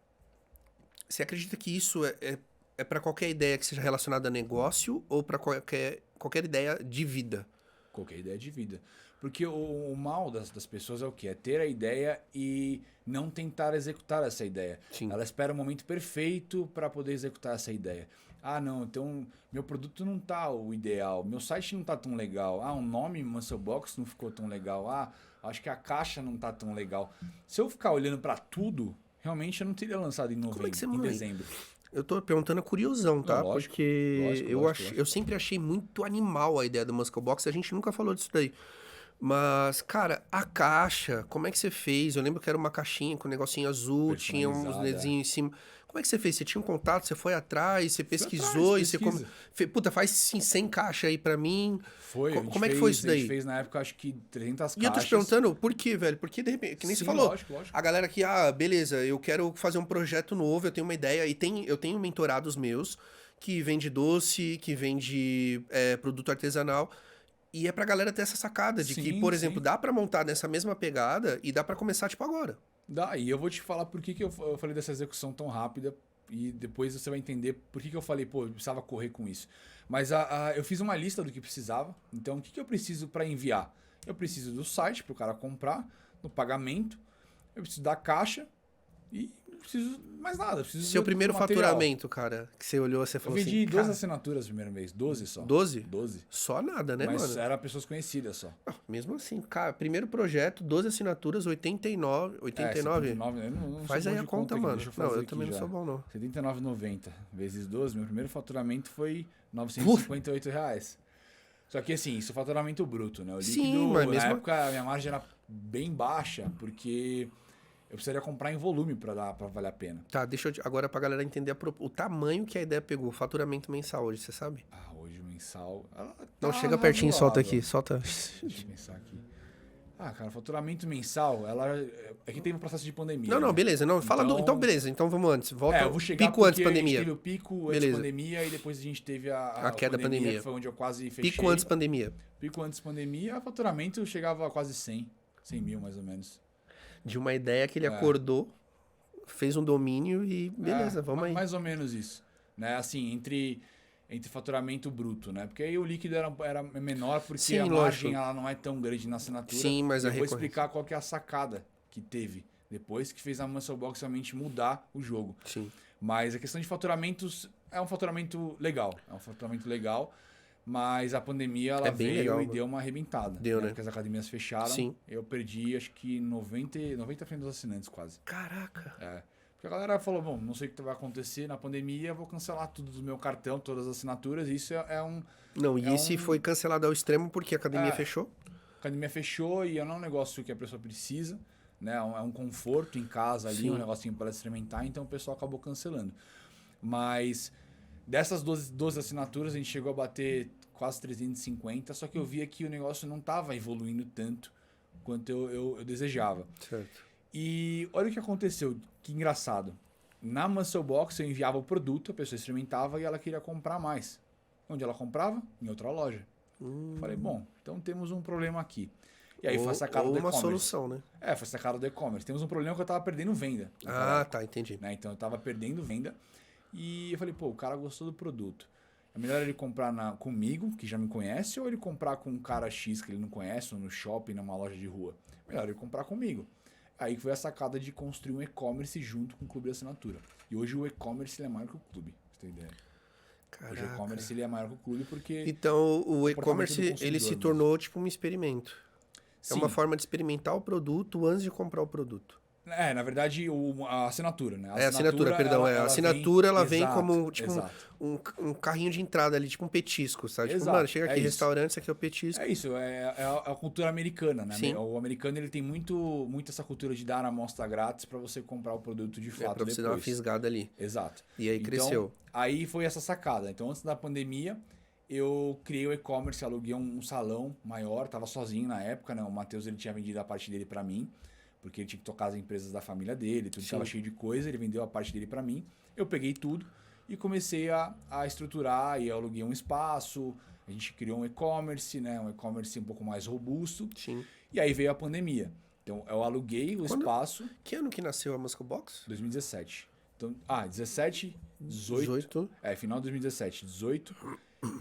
Você acredita que isso é para qualquer ideia que seja relacionada a negócio ou para qualquer ideia de vida? Qualquer ideia de vida. Porque o mal das pessoas é o quê? É ter a ideia e não tentar executar essa ideia. Sim. Ela espera o momento perfeito para poder executar essa ideia. Ah, não, então meu produto não tá o ideal, meu site não tá tão legal. Ah, o nome Musclebox não ficou tão legal. Ah, acho que a caixa não tá tão legal. Se eu ficar olhando para tudo, realmente eu não teria lançado em novembro, em dezembro. Eu tô perguntando curiosão, tá? Lógico, porque lógico. Eu sempre achei muito animal a ideia do Musclebox, a gente nunca falou disso daí. Mas, cara, a caixa, como é que você fez? Eu lembro que era uma caixinha com um negocinho azul, tinha uns Personalizada, desenhos em cima. Como é que você fez? Você tinha um contato, você foi atrás, você Fui atrás, pesquisou e você... pesquisa. Puta, faz sim 100 caixas aí pra mim. Foi, Como é que foi isso a gente daí? fez na época acho que 300 E eu tô te caixas. perguntando, por quê, velho? Porque, de repente, que nem você Sim, falou, lógico, lógico. a galera que, beleza, eu quero fazer um projeto novo, eu tenho uma ideia, e eu tenho mentorados meus que vende doce, que vende produto artesanal, e é pra galera ter essa sacada de que, Sim, por sim. exemplo, dá pra montar nessa mesma pegada e dá pra começar, tipo, agora. Dá, e eu vou te falar por que, que eu falei dessa execução tão rápida e depois você vai entender por que, que eu falei, pô, eu precisava correr com isso. Mas eu fiz uma lista do que precisava, então o que, que eu preciso para enviar? Eu preciso do site para o cara comprar, do pagamento, eu preciso da caixa e não preciso mais nada. Eu preciso Seu do primeiro material. faturamento, cara, que você olhou, você Eu falou vendi assim, 12 cara, assinaturas no primeiro mês, 12 só. 12? 12. Só nada, né, Mas mano? eram pessoas conhecidas só. Mesmo assim, cara, primeiro projeto, 12 assinaturas, 89, 89? 79, eu não Faz sou aí bom a de conta, aqui, mano. deixa eu Não, fazer eu aqui também não já. sou bom, não. R$ 79,90 vezes 12, meu primeiro faturamento foi R$ 958 reais. Só que assim, isso é faturamento bruto, né? O líquido, Sim, mas na mesmo- época, a minha margem era bem baixa, porque eu precisaria comprar em volume para valer a pena. Tá, deixa eu... Agora pra galera entender o tamanho que a ideia pegou, faturamento mensal hoje, você sabe? Hoje o mensal... ela Não, tá chega pertinho, solta razoável. aqui, solta. Deixa eu pensar aqui. Cara, faturamento mensal, é que teve um processo de pandemia. Não, não, né? beleza, não, fala do... Então- Então, beleza, então vamos antes, volta... Eu vou chegar pico antes porque a pandemia. gente teve o pico antes Beleza. da pandemia e depois a gente teve a queda da pandemia. que foi onde eu quase fechei. Pico antes pandemia. Pico antes da pandemia, o faturamento chegava a quase 100 mil mais ou menos. De uma ideia que ele acordou, fez um domínio e beleza, vamos aí. Mais ou menos isso. Né? Assim, entre faturamento bruto, né? Porque aí o líquido era menor porque Sim, a margem lógico. ela não é tão grande na assinatura. Sim, mas eu a vou recorrência. explicar qual que é a sacada que teve depois que fez a Muscle Box realmente mudar o jogo. Sim. Mas a questão de faturamentos é um faturamento legal. É um faturamento legal. Mas a pandemia ela bem veio legal, e mano. deu uma arrebentada. Deu, né? Porque as academias fecharam. Sim. Eu perdi acho que 90% dos assinantes quase. Caraca. Porque a galera falou, bom, não sei o que vai acontecer na pandemia, vou cancelar tudo do meu cartão, todas as assinaturas. E isso é um... Não, e esse foi cancelado ao extremo porque a academia fechou? A academia fechou e não é um negócio que a pessoa precisa. Né? É um conforto em casa ali, Sim. um negocinho para experimentar. Então o pessoal acabou cancelando. Mas dessas 12 assinaturas, a gente chegou a bater quase 350. Só que eu via que o negócio não estava evoluindo tanto quanto eu desejava. Certo. E olha o que aconteceu, que engraçado. Na Muscle Box eu enviava o produto, a pessoa experimentava e ela queria comprar mais. Onde ela comprava? Em outra loja. Falei, bom, então temos um problema aqui. E aí foi a sacada do uma e-commerce. solução, né? Foi a sacada do e-commerce. Temos um problema que eu tava perdendo venda. Tá, entendi. Né? Então eu tava perdendo venda. E eu falei, pô, o cara gostou do produto. É melhor ele comprar comigo, que já me conhece, ou ele comprar com um cara X que ele não conhece, ou no shopping, numa loja de rua? Melhor ele comprar comigo. Aí foi a sacada de construir um e-commerce junto com o clube de assinatura. E hoje o e-commerce ele é maior que o clube, pra você ter ideia. Caraca. Hoje o e-commerce ele é maior que o clube porque... Então, o comportamento do e-commerce, consumidor ele se mesmo. tornou tipo um experimento. É Sim. uma forma de experimentar o produto antes de comprar o produto. Na verdade, a assinatura, né? A assinatura, perdão. A assinatura, ela vem exato, como, tipo, exato. um carrinho de entrada ali, tipo um petisco, sabe? Tipo, Exato, mano, chega aqui, isso. restaurante, isso aqui é o petisco. É isso, é a cultura americana, né? Sim. O americano ele tem muito essa cultura de dar a amostra grátis para você comprar o produto de fato Pra você depois. dar uma fisgada ali. Exato. E aí Então, cresceu. Aí foi essa sacada. Então, antes da pandemia, eu criei o e-commerce, aluguei um salão maior, tava sozinho na época, né? O Matheus ele tinha vendido a parte dele para mim, porque ele tinha que tocar as empresas da família dele, tudo estava cheio de coisa, ele vendeu a parte dele para mim. Eu peguei tudo e comecei a estruturar, e eu aluguei um espaço, a gente criou um e-commerce, né? Um e-commerce um pouco mais robusto. Sim. E aí veio a pandemia. Então, eu aluguei o espaço Que ano que nasceu a Muscle Box? 2017. Então, 17, 18. 18. Final de 2017, 18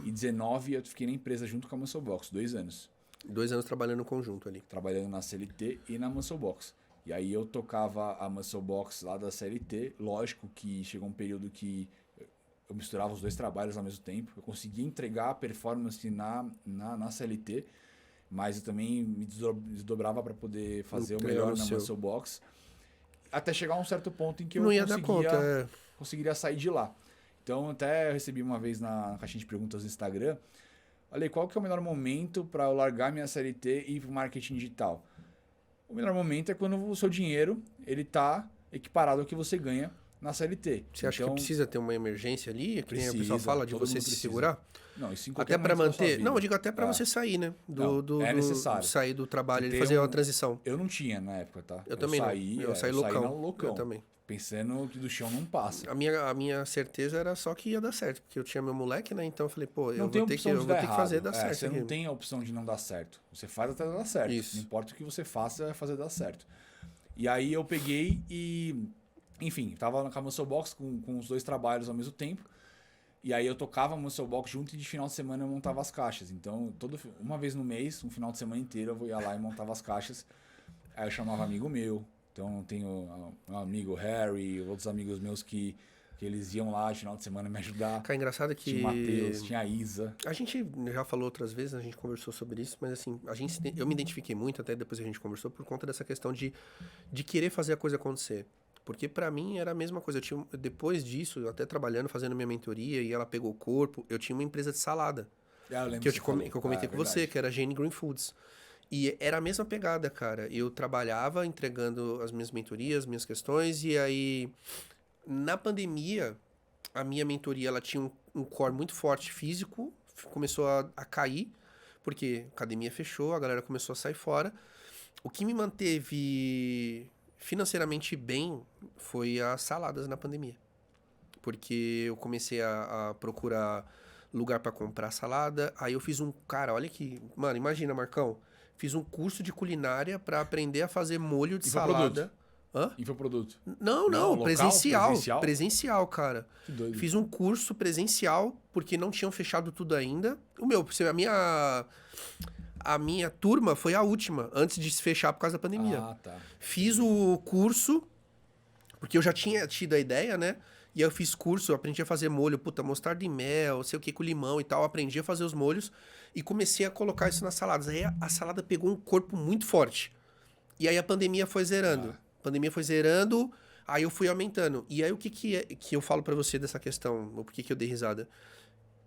e 19 eu fiquei na empresa junto com a Muscle Box, 2 anos. 2 anos trabalhando conjunto ali. Trabalhando na CLT e na Muscle Box. E aí eu tocava a Muscle Box lá da CLT. Lógico que chegou um período que eu misturava os dois trabalhos ao mesmo tempo. Eu conseguia entregar a performance na CLT, mas eu também me desdobrava para poder fazer o melhor na Muscle Box. Até chegar a um certo ponto em que eu não ia dar conta, conseguiria sair de lá. Então, até eu recebi uma vez na caixinha de perguntas do Instagram Ale, qual que é o melhor momento para eu largar minha CLT e ir pro marketing digital? O melhor momento é quando o seu dinheiro ele tá equiparado ao que você ganha na CLT. Você acha que precisa ter uma emergência ali? Que nem o pessoal fala de você se precisa. segurar? Não, isso em até para manter. Não, eu digo até para você sair, né? É necessário. Sair do trabalho e fazer uma transição. Eu não tinha na época, tá? Eu também saí, não. Eu saí loucão. loucão. Eu também. Pensando que do chão não passa. A minha certeza era só que ia dar certo, porque eu tinha meu moleque, né? Então eu falei, pô, eu vou ter que fazer dar certo. Você não tem a opção de não dar certo. Você faz até dar certo. Isso. Não importa o que você faça, vai fazer dar certo. E aí eu peguei e... Enfim, tava na Muscle Box com os 2 trabalhos ao mesmo tempo. E aí eu tocava Muscle Box junto e de final de semana eu montava as caixas. Então, uma vez no mês, um final de semana inteiro, eu ia lá e montava as caixas. Aí eu chamava amigo meu. Então, tenho um amigo Harry, outros amigos meus que eles iam lá de final de semana me ajudar. Cara, engraçado que... Tinha o Matheus, tinha a Isa. A gente já falou outras vezes, a gente conversou sobre isso, mas assim, eu me identifiquei muito, até depois a gente conversou, por conta dessa questão de querer fazer a coisa acontecer. Porque pra mim era a mesma coisa. Depois disso, até trabalhando, fazendo minha mentoria, e ela pegou o corpo, eu tinha uma empresa de salada. Eu lembro que eu comentei com você, que era a Jane Green Foods. E era a mesma pegada, cara. Eu trabalhava entregando as minhas mentorias, minhas questões, e aí, na pandemia, a minha mentoria ela tinha um core muito forte físico, começou a cair, porque a academia fechou, a galera começou a sair fora. O que me manteve financeiramente bem foi as saladas na pandemia. Porque eu comecei a procurar lugar para comprar salada, aí eu fiz cara, olha que... Mano, imagina, Marcão. Fiz um curso de culinária para aprender a fazer molho de salada. Hã? Infoproduto. Não, local, presencial, cara. Que doido. Fiz um curso presencial, porque não tinham fechado tudo ainda. A minha turma foi a última, antes de se fechar por causa da pandemia. Ah, tá. Fiz o curso, porque eu já tinha tido a ideia, né? E aí eu fiz curso, eu aprendi a fazer molho, mostarda e mel, sei o que, com limão e tal. Aprendi a fazer os molhos e comecei a colocar isso nas saladas. Aí a salada pegou um corpo muito forte. E aí a pandemia foi zerando. Aí eu fui aumentando. E aí o que eu falo pra você dessa questão? Ou por que eu dei risada?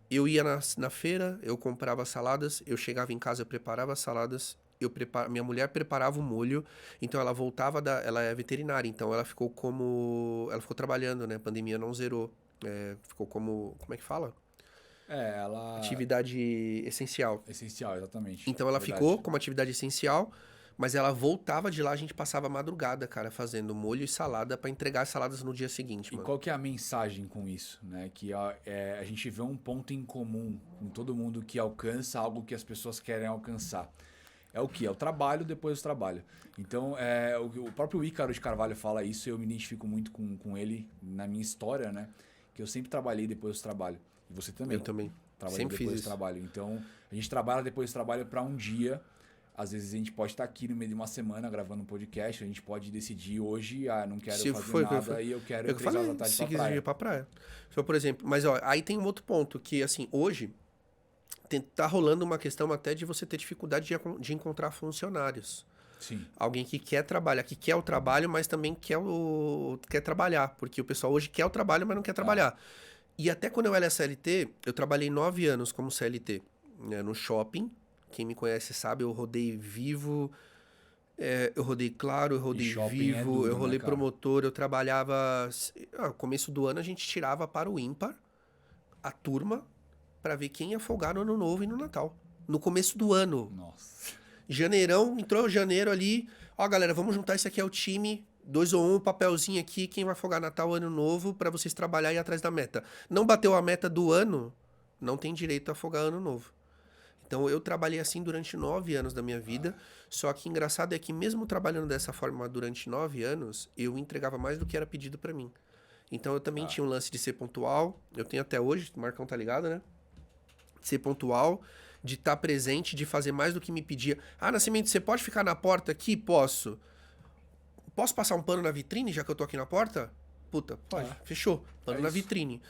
Eu ia na feira, eu comprava saladas, eu chegava em casa, eu preparava saladas, minha mulher preparava o molho, então ela voltava ela é veterinária, então ela ficou trabalhando, né? A pandemia não zerou. Ficou como é que fala? Ela... Atividade essencial. Essencial, exatamente. Então ela ficou como atividade essencial, mas ela voltava de lá, a gente passava a madrugada, cara, fazendo molho e salada para entregar as saladas no dia seguinte, mano. E qual que é a mensagem com isso, né? Que a gente vê um ponto em comum com todo mundo que alcança algo que as pessoas querem alcançar. É o quê? É o trabalho depois do trabalho. Então, o próprio Ícaro de Carvalho fala isso, eu me identifico muito com ele na minha história, né? Que eu sempre trabalhei depois do trabalho. E você também. Eu também. Trabalhei Sempre depois fiz do trabalho. Então, a gente trabalha depois do trabalho para um dia. Às vezes a gente pode estar aqui no meio de uma semana gravando um podcast, a gente pode decidir hoje, não quero fazer nada e eu quero ir 3 horas da tarde pra praia. Ir pra praia. Então, por exemplo, mas ó, aí tem um outro ponto, que assim, hoje tá rolando uma questão até de você ter dificuldade de encontrar funcionários. Sim. Alguém que quer trabalhar, que quer o trabalho, mas também quer trabalhar, porque o pessoal hoje quer o trabalho, mas não quer trabalhar. E até quando eu era CLT, eu trabalhei 9 anos como CLT, né, no shopping. Quem me conhece sabe, eu rodei Vivo, eu rodei Claro, eu rodei Vivo, eu rodei Promotor, eu trabalhava... No começo do ano a gente tirava para o ímpar a turma para ver quem ia folgar no Ano Novo e no Natal. No começo do ano. Nossa. Janeirão, entrou janeiro ali, ó galera, vamos juntar isso aqui é o time, 2 ou 1, papelzinho aqui, quem vai folgar Natal, Ano Novo, para vocês trabalharem atrás da meta. Não bateu a meta do ano, não tem direito a folgar Ano Novo. Então, eu trabalhei assim durante 9 anos da minha vida, só que engraçado é que mesmo trabalhando dessa forma durante 9 anos, eu entregava mais do que era pedido pra mim. Então, eu também tinha um lance de ser pontual, eu tenho até hoje, o Marcão tá ligado, né? De ser pontual, de estar presente, de fazer mais do que me pedia. Nascimento, você pode ficar na porta aqui? Posso. Posso passar um pano na vitrine, já que eu tô aqui na porta? Puta, pode. Fechou. Pano na vitrine.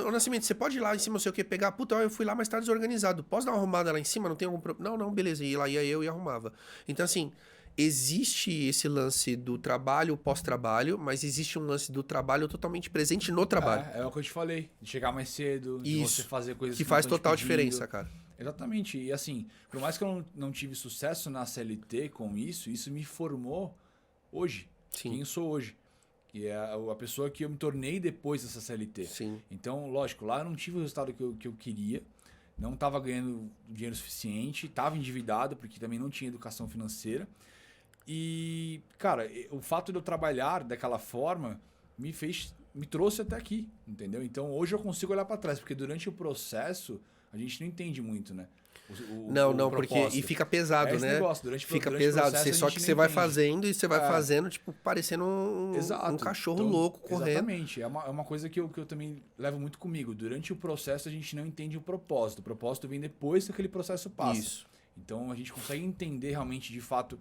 Ô Nascimento, você pode ir lá em cima, não sei o que, pegar. Puta, eu fui lá, mas tá desorganizado. Posso dar uma arrumada lá em cima? Não tem algum problema? Não, beleza. E lá ia eu e arrumava. Então, assim, existe esse lance do trabalho, pós-trabalho, mas existe um lance do trabalho totalmente presente no trabalho. É o que eu te falei. De chegar mais cedo, de você fazer coisas que faz total diferença, cara. Exatamente. E assim, por mais que eu não tive sucesso na CLT com isso me formou hoje. Sim. Quem eu sou hoje. Que é a pessoa que eu me tornei depois dessa CLT. Sim. Então, lógico, lá eu não tive o resultado que eu queria. Não estava ganhando dinheiro suficiente. Estava endividado, porque também não tinha educação financeira. E, cara, o fato de eu trabalhar daquela forma me trouxe até aqui, entendeu? Então, hoje eu consigo olhar para trás, porque durante o processo a gente não entende muito, né? Não, porque propósito. e fica pesado, Esse né? negócio, Fica durante pesado. o processo, Só a gente que não você vai entende. fazendo e você vai fazendo, tipo, parecendo um cachorro Então, louco correndo. Exatamente. É uma coisa que eu também levo muito comigo. Durante o processo, a gente não entende o propósito. O propósito vem depois que aquele processo passa. Isso. Então, a gente consegue entender realmente, de fato,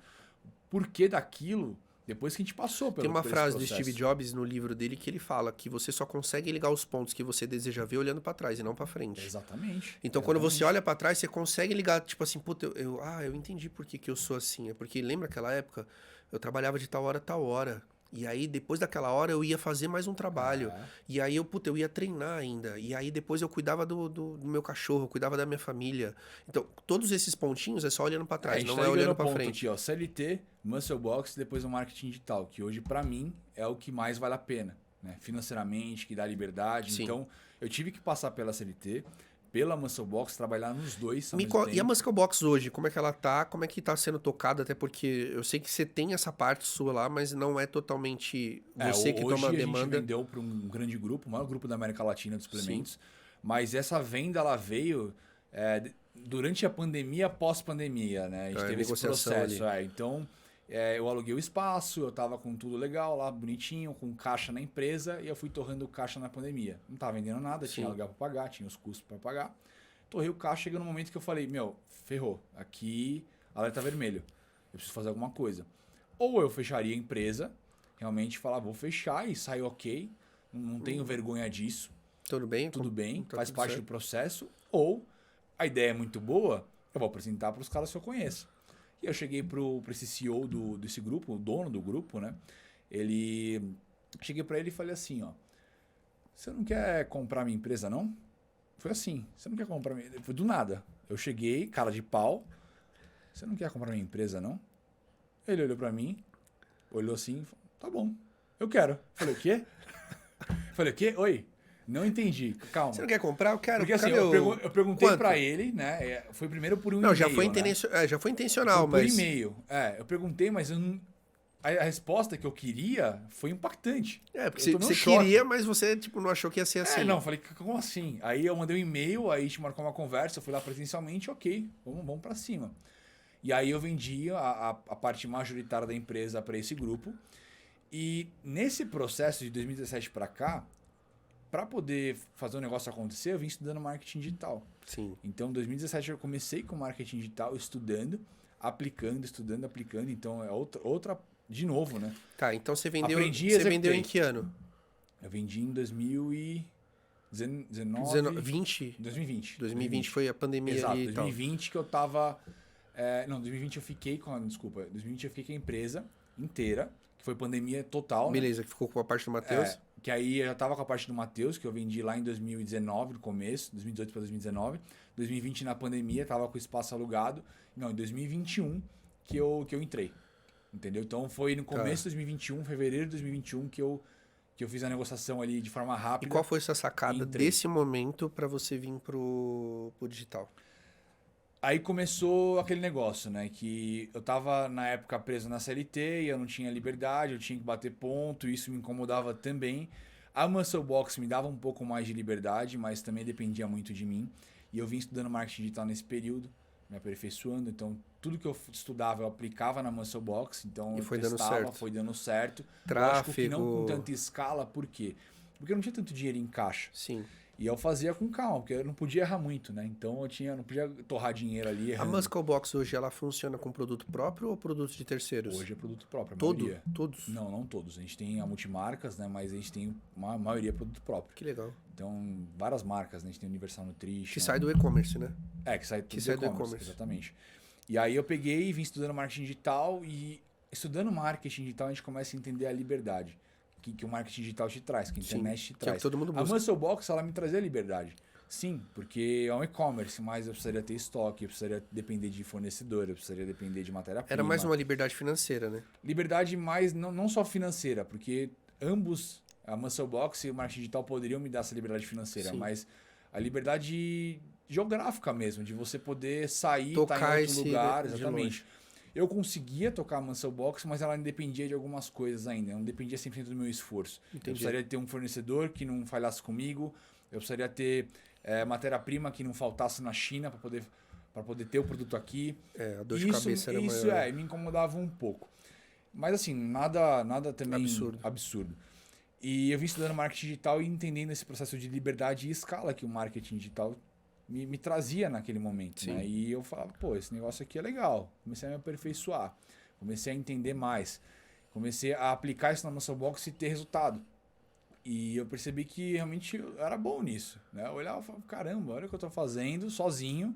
o porquê daquilo depois que a gente passou pelo Tem uma por esse frase do processo. Steve Jobs no livro dele que ele fala que você só consegue ligar os pontos que você deseja ver olhando pra trás e não pra frente. Exatamente. Então, quando você olha pra trás, você consegue ligar, tipo assim, puta, eu entendi por que eu sou assim. É porque lembra aquela época? Eu trabalhava de tal hora a tal hora. E aí, depois daquela hora, eu ia fazer mais um trabalho. E aí, eu ia treinar ainda. E aí, depois eu cuidava do meu cachorro, eu cuidava da minha família. Então, todos esses pontinhos é só olhando pra trás, não é olhando pra frente. Aqui, ó, CLT, Muscle Box, depois o marketing digital, que hoje, pra mim, é o que mais vale a pena, né? Financeiramente, que dá liberdade. Sim. Então, eu tive que passar pela CLT, pela Muscle Box, trabalhar nos dois ao mesmo E a tempo. Muscle Box hoje, como é que ela tá? Como é que tá sendo tocada? Até porque eu sei que você tem essa parte sua lá, mas não é totalmente você que toma a Hoje demanda. a gente vendeu para um grande grupo, o maior grupo da América Latina de suplementos, mas essa venda ela veio durante a pandemia, pós-pandemia, né? A gente teve esse negociação processo. ali. Então, eu aluguei o espaço, eu tava com tudo legal lá, bonitinho, com caixa na empresa, e eu fui torrando caixa na pandemia. Não tava vendendo nada, Sim. tinha aluguel para pagar, tinha os custos para pagar. Torrei o caixa, chegou no momento que eu falei, ferrou, aqui alerta vermelho, eu preciso fazer alguma coisa. Ou eu fecharia a empresa, realmente falar, vou fechar e sair ok, não tenho vergonha disso, Tudo bem? tudo bem, Tá faz tudo parte certo. do processo. Ou a ideia é muito boa, eu vou apresentar para os caras que eu conheço. E eu cheguei para esse CEO desse grupo, o dono do grupo, né? Cheguei para ele e falei assim, ó, você não quer comprar minha empresa, não? Foi assim, você não quer comprar minha... Foi do nada. Eu cheguei, cara de pau, você não quer comprar minha empresa, não? Ele olhou para mim, olhou assim, falou, tá bom, eu quero. Falei, o quê? Falei, o quê? Oi? Não entendi, calma. Você não quer comprar? Eu quero. Porque assim, Cadê eu perguntei Quanto? pra ele, né? Foi primeiro por um Não, e-mail, já foi, né? já foi intencional, Foi por mas... e-mail. Eu perguntei, mas eu não... a resposta que eu queria foi impactante. Porque Eu tomei você choque. queria, mas você tipo, não achou que ia ser assim. Não, falei, como assim? Aí eu mandei um e-mail, aí a gente marcou uma conversa, eu fui lá presencialmente, ok, vamos pra cima. E aí eu vendi a parte majoritária da empresa para esse grupo. E nesse processo de 2017 para cá, para poder fazer o negócio acontecer, eu vim estudando marketing digital. Sim. Então, em 2017 eu comecei com marketing digital, estudando, aplicando. Então, é outra de novo, né? Tá, então você vendeu, Aprendi e você vendeu executei. em que ano? Eu vendi em 2019... 20? 2020. 2020 foi a pandemia Exato, ali e tal. 2020 que eu tava... não, 2020 eu fiquei com... Desculpa, 2020 eu fiquei com a empresa inteira, que foi pandemia total, né? Beleza, que ficou com a parte do Matheus. Que aí eu já tava com a parte do Matheus, que eu vendi lá em 2019, no começo, 2018 para 2019. 2020 na pandemia, tava com o espaço alugado. Não, em 2021 que eu entrei. Entendeu? Então foi no começo de 2021, fevereiro de 2021, que eu fiz a negociação ali de forma E rápida. qual foi essa sacada Entrei. desse momento pra você vir pro digital? Aí começou aquele negócio, né? Que eu tava na época preso na CLT e eu não tinha liberdade, eu tinha que bater ponto, e isso me incomodava também. A Muscle Box me dava um pouco mais de liberdade, mas também dependia muito de mim. E eu vim estudando marketing digital nesse período, me aperfeiçoando. Então, tudo que eu estudava eu aplicava na Muscle Box. Então, E eu foi dando testava, certo. foi dando certo. Tráfego. Lógico que não com tanta escala, por quê? Porque eu não tinha tanto dinheiro em caixa. Sim. E eu fazia com calma, porque eu não podia errar muito, né? Então eu não podia torrar dinheiro ali A errando. Muscle Box hoje, ela funciona com produto próprio ou produtos de terceiros? Hoje é produto próprio, a Todo? maioria. Todos? Não todos. A gente tem a multimarcas, né? Mas a gente tem uma maioria produto próprio. Que legal. Então, várias marcas, né? A gente tem Universal Nutrition. Que sai do e-commerce, né? Que sai, que sai do e-commerce. Exatamente. E aí eu peguei e vim estudando marketing digital, e estudando marketing digital a gente começa a entender a liberdade que o marketing digital te traz, que a internet te que é o traz. que todo mundo A busca. Muscle Box, ela me trazia liberdade. Sim, porque é um e-commerce, mas eu precisaria ter estoque, eu precisaria depender de fornecedor, eu precisaria depender de matéria-prima. Era mais uma liberdade financeira, né? Liberdade mais, não só financeira, porque ambos, a Muscle Box e o marketing digital, poderiam me dar essa liberdade financeira, Sim. mas a liberdade geográfica mesmo, de você poder sair, Tocar estar em outro esse, lugar, né, de exatamente. Eu conseguia tocar a Muscle Box, mas ela não dependia de algumas coisas ainda, não dependia 100% do meu esforço. Entendi. Eu precisaria ter um fornecedor que não falhasse comigo, eu precisaria ter matéria-prima que não faltasse na China para poder ter o produto aqui. A dor de cabeça era isso maior. me incomodava um pouco. Mas assim, nada também absurdo. E eu vim estudando marketing digital e entendendo esse processo de liberdade e escala que o marketing digital me trazia naquele momento. Né? E eu falava, pô, esse negócio aqui é legal. Comecei a me aperfeiçoar, comecei a entender mais, comecei a aplicar isso na Muscle Box e ter resultado. E eu percebi que realmente eu era bom nisso. Né? Eu olhava e falava, caramba, olha o que eu estou fazendo sozinho.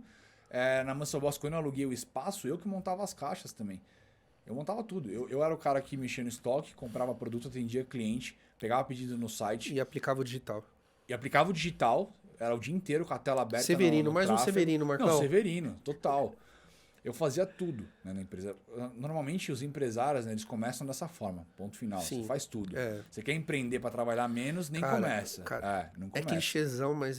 Na Muscle Box, quando eu aluguei o espaço, eu que montava as caixas também. Eu montava tudo. Eu era o cara que mexia no estoque, comprava produto, atendia cliente, pegava pedido no site. E aplicava o digital. Era o dia inteiro com a tela aberta. Severino, no mais tráfego. um Severino, Marcão. Não, Severino, total. Eu fazia tudo, né, na empresa. Normalmente os empresários, né, eles começam dessa forma, ponto final. Sim. Você faz tudo. É. Você quer empreender para trabalhar menos, nem começa. Não começa. É clichêzão, mas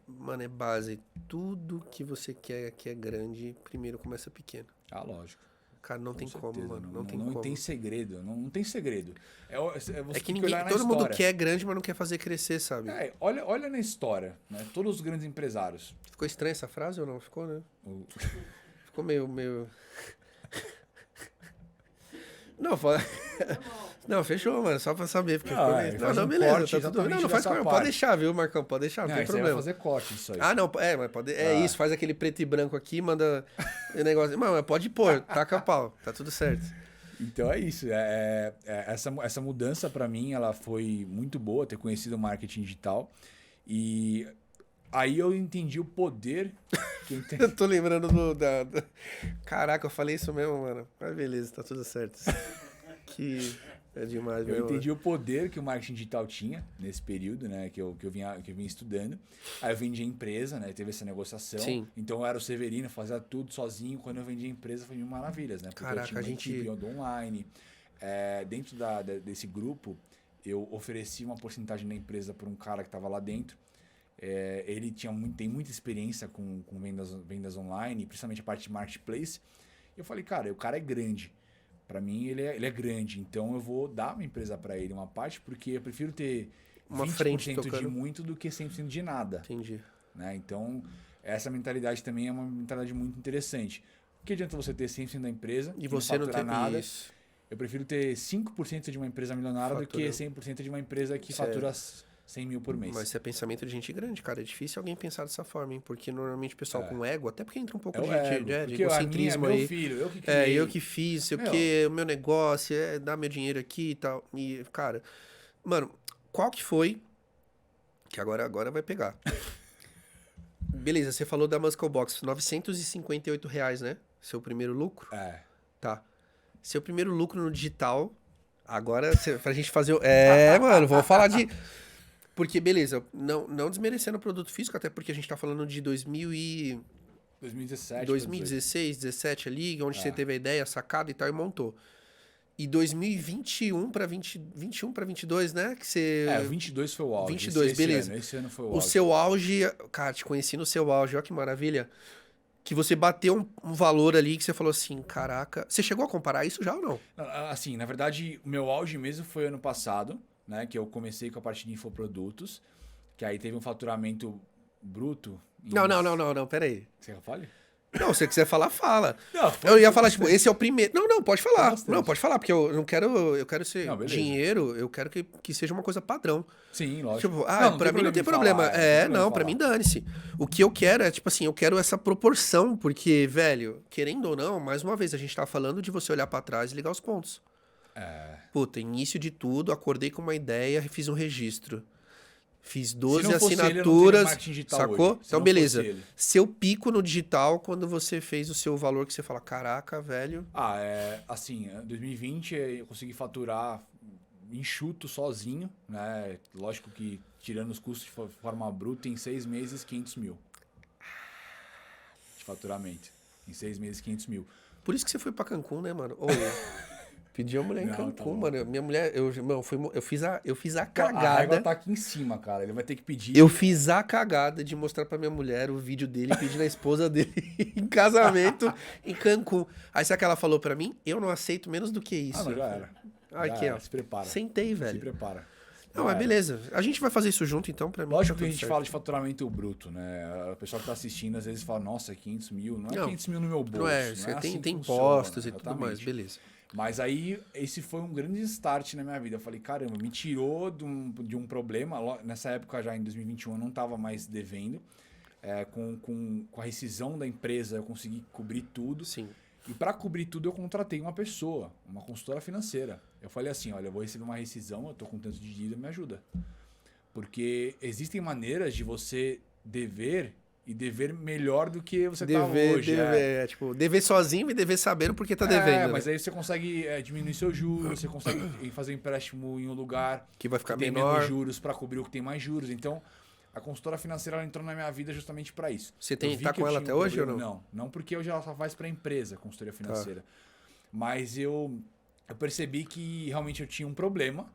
mano, é base. Tudo que você quer que é grande, primeiro começa pequeno. Ah, lógico. Cara, não tem certeza. como, mano. Não tem como. Não tem segredo. Não tem segredo. É que ninguém, todo mundo quer grande, mas não quer fazer crescer, sabe? Olha na história, né? Todos os grandes empresários. Ficou estranha essa frase ou não? Ficou, né? Ficou meio... Não, não, fechou, mano. Só pra saber. Porque não, beleza. Tá tudo... Não faz corte. Pode deixar, viu, Marcão? Pode deixar, não tem problema. Vai fazer corte isso aí. Ah, não, mas pode. Isso, faz aquele preto e branco aqui, manda o negócio. Mano, pode pôr, taca pau, tá tudo certo. Então é isso. Essa mudança pra mim, ela foi muito boa, ter conhecido o marketing digital. E aí eu entendi o poder. Eu tô lembrando Caraca, eu falei isso mesmo, mano. Mas beleza, tá tudo certo. Que é demais, Eu entendi o poder que o marketing digital tinha nesse período, né? Que eu vinha estudando. Aí eu vendi a empresa, né? Teve essa negociação. Sim. Então eu era o Severino, fazia tudo sozinho. Quando eu vendi a empresa, foi mil maravilhas, né? Porque caraca, eu tinha uma equipe do online. Dentro desse grupo, eu ofereci uma porcentagem da empresa para um cara que estava lá dentro. Ele tem muita experiência com vendas online, principalmente a parte de marketplace. Eu falei, cara, o cara é grande. Para mim, ele é grande. Então, eu vou dar uma empresa para ele, uma parte, porque eu prefiro ter uma 20% de muito do que 100% de nada. Entendi. Né? Então, essa mentalidade também é uma mentalidade muito interessante. O que adianta você ter 100% da empresa e você não ter nada? Isso. Eu prefiro ter 5% de uma empresa milionária do que 100% de uma empresa que fatura 100 mil por mês. Mas isso é pensamento de gente grande, cara. É difícil alguém pensar dessa forma, hein? Porque normalmente o pessoal com ego, até porque entra um pouco de egocentrismo aí. Meu filho, eu que criei. Eu que fiz, sei o que, o meu negócio, dar meu dinheiro aqui e tal. E, cara, mano, qual que foi... Que agora vai pegar. Beleza, você falou da Muscle Box, R$958, né? Seu primeiro lucro? Tá. Seu primeiro lucro no digital, agora, pra gente fazer... mano, vamos falar de... Porque, beleza, não desmerecendo o produto físico, até porque a gente tá falando de 2017, 2017 ali, onde você teve a ideia, a sacada e tal, e montou. E 2021 para 22, né? Que você... 22 foi o auge. 22, beleza. Esse ano foi o auge. O seu auge... Cara, te conheci no seu auge, olha que maravilha. Que você bateu um valor ali que você falou assim, caraca... Você chegou a comparar isso já ou não? Assim, na verdade, o meu auge mesmo foi ano passado, né? Que eu comecei com a parte de infoprodutos, que aí teve um faturamento bruto. Não, pera aí. Você quer falar? Não, se você quiser falar, fala. Não, eu ia falar, tipo, esse é o primeiro... Não, pode falar. Não, pode falar, porque eu não quero... Eu quero ser dinheiro, eu quero que seja uma coisa padrão. Sim, lógico. Tipo, pra mim não tem problema. Pra mim dane-se. O que eu quero é, tipo assim, eu quero essa proporção, porque, velho, querendo ou não, mais uma vez, a gente tá falando de você olhar pra trás e ligar os pontos. Puta, início de tudo, acordei com uma ideia, fiz um registro. Fiz 12 assinaturas, sacou? Então, beleza. Seu pico no digital, quando você fez o seu valor que você fala, caraca, velho. Assim, 2020 eu consegui faturar enxuto sozinho, né? Lógico que tirando os custos de forma bruta, em 6 meses, 500 mil. De faturamento. Em 6 meses, 500 mil. Por isso que você foi pra Cancún, né, mano? Ô, pedi a mulher em Não, Cancún, tá bom. mano. Minha mulher, eu fiz a A cagada. régua tá aqui em cima, cara. Ele vai ter que pedir. Eu fiz a cagada de mostrar pra minha mulher o vídeo dele pedindo a esposa dele em casamento em Cancún. Aí sabe o que ela falou pra mim? Eu não aceito menos do que isso. Ah, não, já era. Ai, Já aqui, era. ó. Se prepara. Sentei, Se velho. prepara. Não, Já mas era. beleza. A gente vai fazer isso junto, então, pra mim. Lógico tá que a tudo gente certo. fala de faturamento bruto, né? O pessoal que tá assistindo às vezes fala, nossa, 500 mil. Não é Não, 500 mil no meu bolso. Não é, você assim tem que impostos funciona, e tudo mais, exatamente. beleza. Mas aí, esse foi um grande start na minha vida. Eu falei, caramba, me tirou de um problema. Nessa época, já em 2021, eu não estava mais devendo. Com a rescisão da empresa, eu consegui cobrir tudo. Sim. E para cobrir tudo, eu contratei uma pessoa, uma consultora financeira. Eu falei assim, olha, eu vou receber uma rescisão, eu tô com tanto de dívida, me ajuda. Porque existem maneiras de você dever e dever melhor do que você tá hoje. Tipo, dever sozinho e dever sabendo porque tá devendo. Mas né? aí você consegue diminuir seu juros, você consegue fazer empréstimo em um lugar Que vai ficar que tem menor. menos juros para cobrir o que tem mais juros. Então, a consultora financeira ela entrou na minha vida justamente para isso. Você Eu vi tá que com eu ela tinha até um hoje ou problema. não? Não, porque hoje ela só faz para empresa, consultoria financeira. Mas eu percebi que realmente eu tinha um problema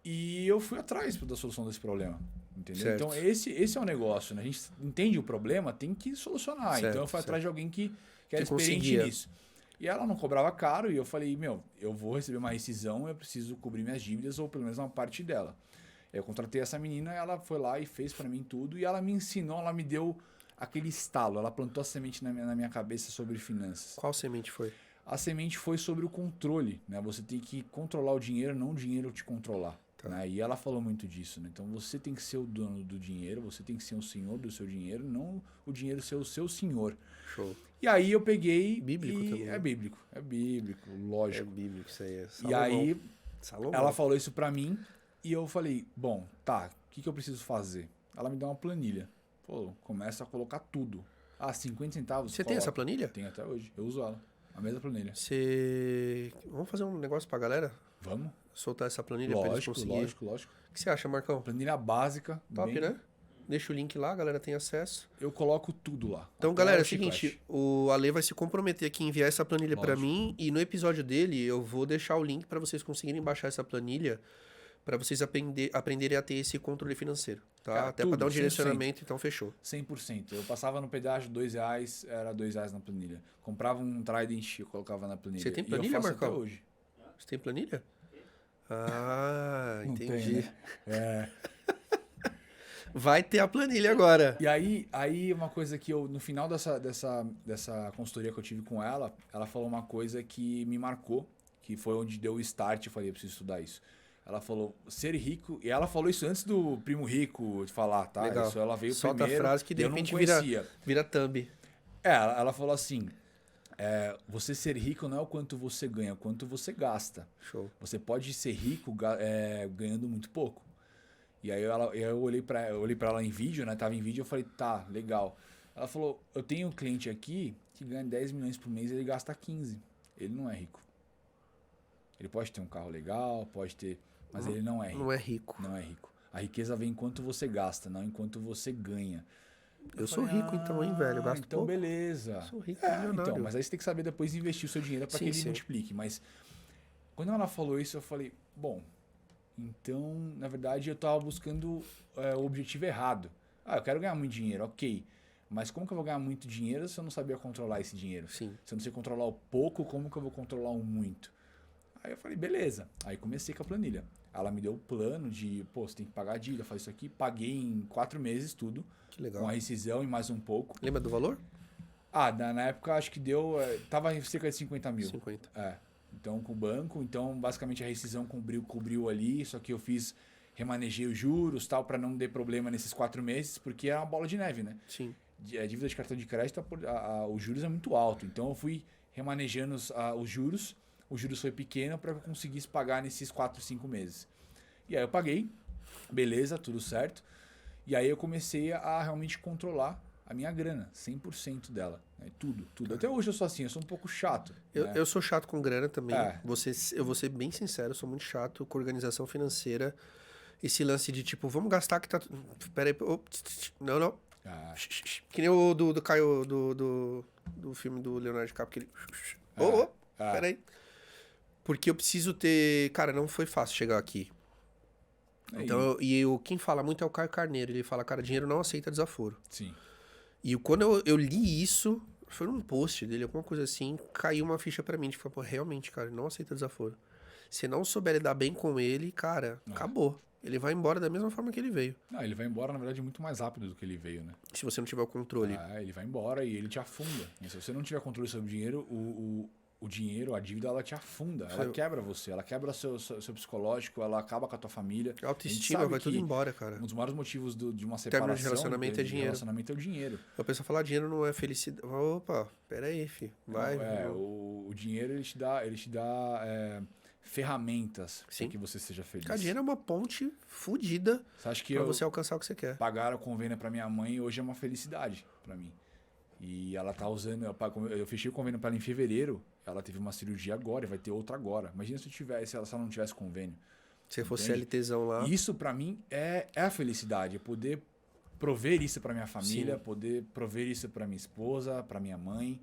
e eu fui atrás da solução desse problema. Entendeu? Certo. Então, esse é o negócio, né? A gente entende o problema, tem que solucionar. Certo, então, eu fui atrás de alguém que era Que experiente conseguia. nisso. E ela não cobrava caro e eu falei, eu vou receber uma rescisão, eu preciso cobrir minhas dívidas ou pelo menos uma parte dela. Eu contratei essa menina, ela foi lá e fez pra mim tudo e ela me ensinou, ela me deu aquele estalo, ela plantou a semente na minha cabeça sobre finanças. Qual semente foi? A semente foi sobre o controle, né? Você tem que controlar o dinheiro, não o dinheiro te controlar. Né? E ela falou muito disso, né? Então você tem que ser o dono do dinheiro, você tem que ser o senhor do seu dinheiro, não o dinheiro ser o seu senhor. Show. E aí eu peguei. Bíblico também, né? É bíblico, lógico. É bíblico isso aí. É E aí Salomão. ela falou isso pra mim e eu falei, bom, tá, o que eu preciso fazer? Ela me deu uma planilha. Pô, começa a colocar tudo. 50 centavos. Você tem essa planilha? Tenho até hoje. Eu uso ela. A mesma planilha. Vamos fazer um negócio pra galera? Vamos? Soltar essa planilha pra eles conseguirem. Lógico. O que você acha, Marcão? Planilha básica. Top, bem- né? Deixa o link lá, a galera tem acesso. Eu coloco tudo lá. Então, Até galera, é o chiclete. seguinte, o Ale vai se comprometer aqui em enviar essa planilha pra Lógico. mim e no episódio dele eu vou deixar o link pra vocês conseguirem baixar essa planilha pra vocês aprenderem a ter esse controle financeiro, tá? Cara, Até pra tudo, dar um 100%. direcionamento, então fechou. 100%. Eu passava no pedágio R$2, era R$2 na planilha. Comprava um Trident, eu colocava na planilha. Você tem E planilha, eu faço Marcão? até hoje. Você tem planilha? Ah, Não tem, entendi. né? Vai ter a planilha agora. E aí uma coisa que eu, no final dessa consultoria que eu tive com ela falou uma coisa que me marcou, que foi onde deu o start, eu falei, eu preciso estudar isso. Ela falou, ser rico, e ela falou isso antes do Primo Rico falar, tá? Legal. Isso ela veio Solta primeiro, a frase que de eu não repente conhecia. vira thumb. Ela falou assim, você ser rico não é o quanto você ganha, é o quanto você gasta. Show. Você pode ser rico ganhando muito pouco. E aí eu olhei pra ela em vídeo, né? Tava em vídeo, eu falei, tá, legal. Ela falou, eu tenho um cliente aqui que ganha 10 milhões por mês e ele gasta 15. Ele não é rico. Ele pode ter um carro legal, pode ter... Mas ele não é rico. Não é rico. Não é rico. A riqueza vem enquanto você gasta, não enquanto você ganha. Eu sou rico então, hein, velho? Eu gasto então pouco. beleza. Sou rico, milionário. Então, mas aí você tem que saber depois investir o seu dinheiro para que Sim, ele sim. multiplique. Mas quando ela falou isso, eu falei, bom, então, na verdade, eu tava buscando o objetivo errado. Eu quero ganhar muito dinheiro, ok. Mas como que eu vou ganhar muito dinheiro se eu não sabia controlar esse dinheiro? Sim. Se eu não sei controlar o pouco, como que eu vou controlar o muito? Aí eu falei, beleza. Aí comecei com a planilha. Ela me deu o plano de, você tem que pagar a dívida, faz isso aqui. Paguei em 4 meses tudo. Que legal. Com a rescisão e mais um pouco. Lembra do valor? Na época acho que deu... tava em cerca de 50 mil. 50. Então com o banco. Então basicamente a rescisão cobriu ali. Só que eu remanejei os juros tal, para não ter problema nesses 4 meses. Porque é uma bola de neve, né? Sim. A dívida de cartão de crédito, os juros é muito alto. Então eu fui remanejando os juros. O juros foi pequeno para que eu conseguisse pagar nesses 4, 5 meses. E aí eu paguei. Beleza, tudo certo. E aí eu comecei a realmente controlar a minha grana, 100% dela. Né? Tudo. Até hoje eu sou assim, eu sou um pouco chato. Né? Eu sou chato com grana também. É. Eu vou ser bem sincero, eu sou muito chato com organização financeira. esse lance de tipo, vamos gastar que tá. Pera aí. Não. Ah, Que nem o do Caio, do filme do Leonardo DiCaprio, que ele. Pera aí. Porque eu preciso ter. Cara, não foi fácil chegar aqui. Então, quem fala muito é o Caio Carneiro. Ele fala, cara, dinheiro não aceita desaforo. sim. E quando eu li isso, foi num post dele, alguma coisa assim, caiu uma ficha pra mim. Tipo, pô, realmente, cara, ele não aceita desaforo. Se não souber lidar bem com ele, cara, acabou. Ele vai embora da mesma forma que ele veio. Não, ele vai embora, na verdade, muito mais rápido do que ele veio, né? Se você não tiver o controle. Ele vai embora e ele te afunda. E se você não tiver controle sobre o dinheiro, o dinheiro, a dívida, ela te afunda. Ela quebra você, ela quebra seu psicológico, ela acaba com a tua família. A autoestima vai tudo embora, cara. Um dos maiores motivos de uma separação... Término de relacionamento é dinheiro. Relacionamento é o dinheiro. A pessoa fala, dinheiro não é felicidade. Opa, pera aí, filho. Vai. O dinheiro, ele te dá ferramentas para que você seja feliz. Cara, dinheiro é uma ponte fodida pra você alcançar o que você quer. Pagar o convênio pra minha mãe hoje é uma felicidade pra mim. E ela tá usando... Eu fechei o convênio pra ela em fevereiro. Ela teve uma cirurgia agora e vai ter outra agora. Imagina se ela não tivesse convênio. Se fosse CLTzão lá. Isso pra mim é a felicidade. É poder prover isso pra minha família, poder prover isso pra minha esposa, pra minha mãe,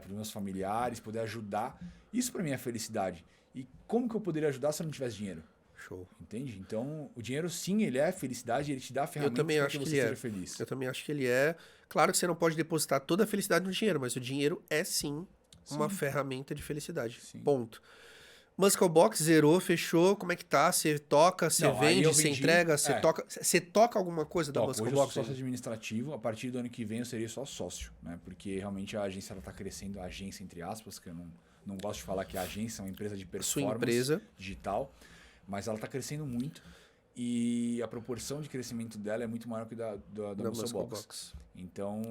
pros meus familiares, poder ajudar. Isso pra mim é felicidade. E como que eu poderia ajudar se eu não tivesse dinheiro? Show. Entende? Então, o dinheiro, sim, ele é felicidade, ele te dá ferramentas para que você seja feliz. Eu também acho que ele é. Claro que você não pode depositar toda a felicidade no dinheiro, mas o dinheiro é, sim, uma ferramenta de felicidade. Sim. Ponto. Muscle Box zerou, fechou, como é que tá? Você toca, você vende, você entrega, você toca... Você toca alguma coisa da Muscle Box? Eu sou sócio administrativo, a partir do ano que vem eu seria só sócio, né? Porque realmente a agência ela tá crescendo, a agência entre aspas, que eu não gosto de falar que a agência é uma empresa de performance digital, mas ela está crescendo muito e a proporção de crescimento dela é muito maior que da Muscle Box. Então,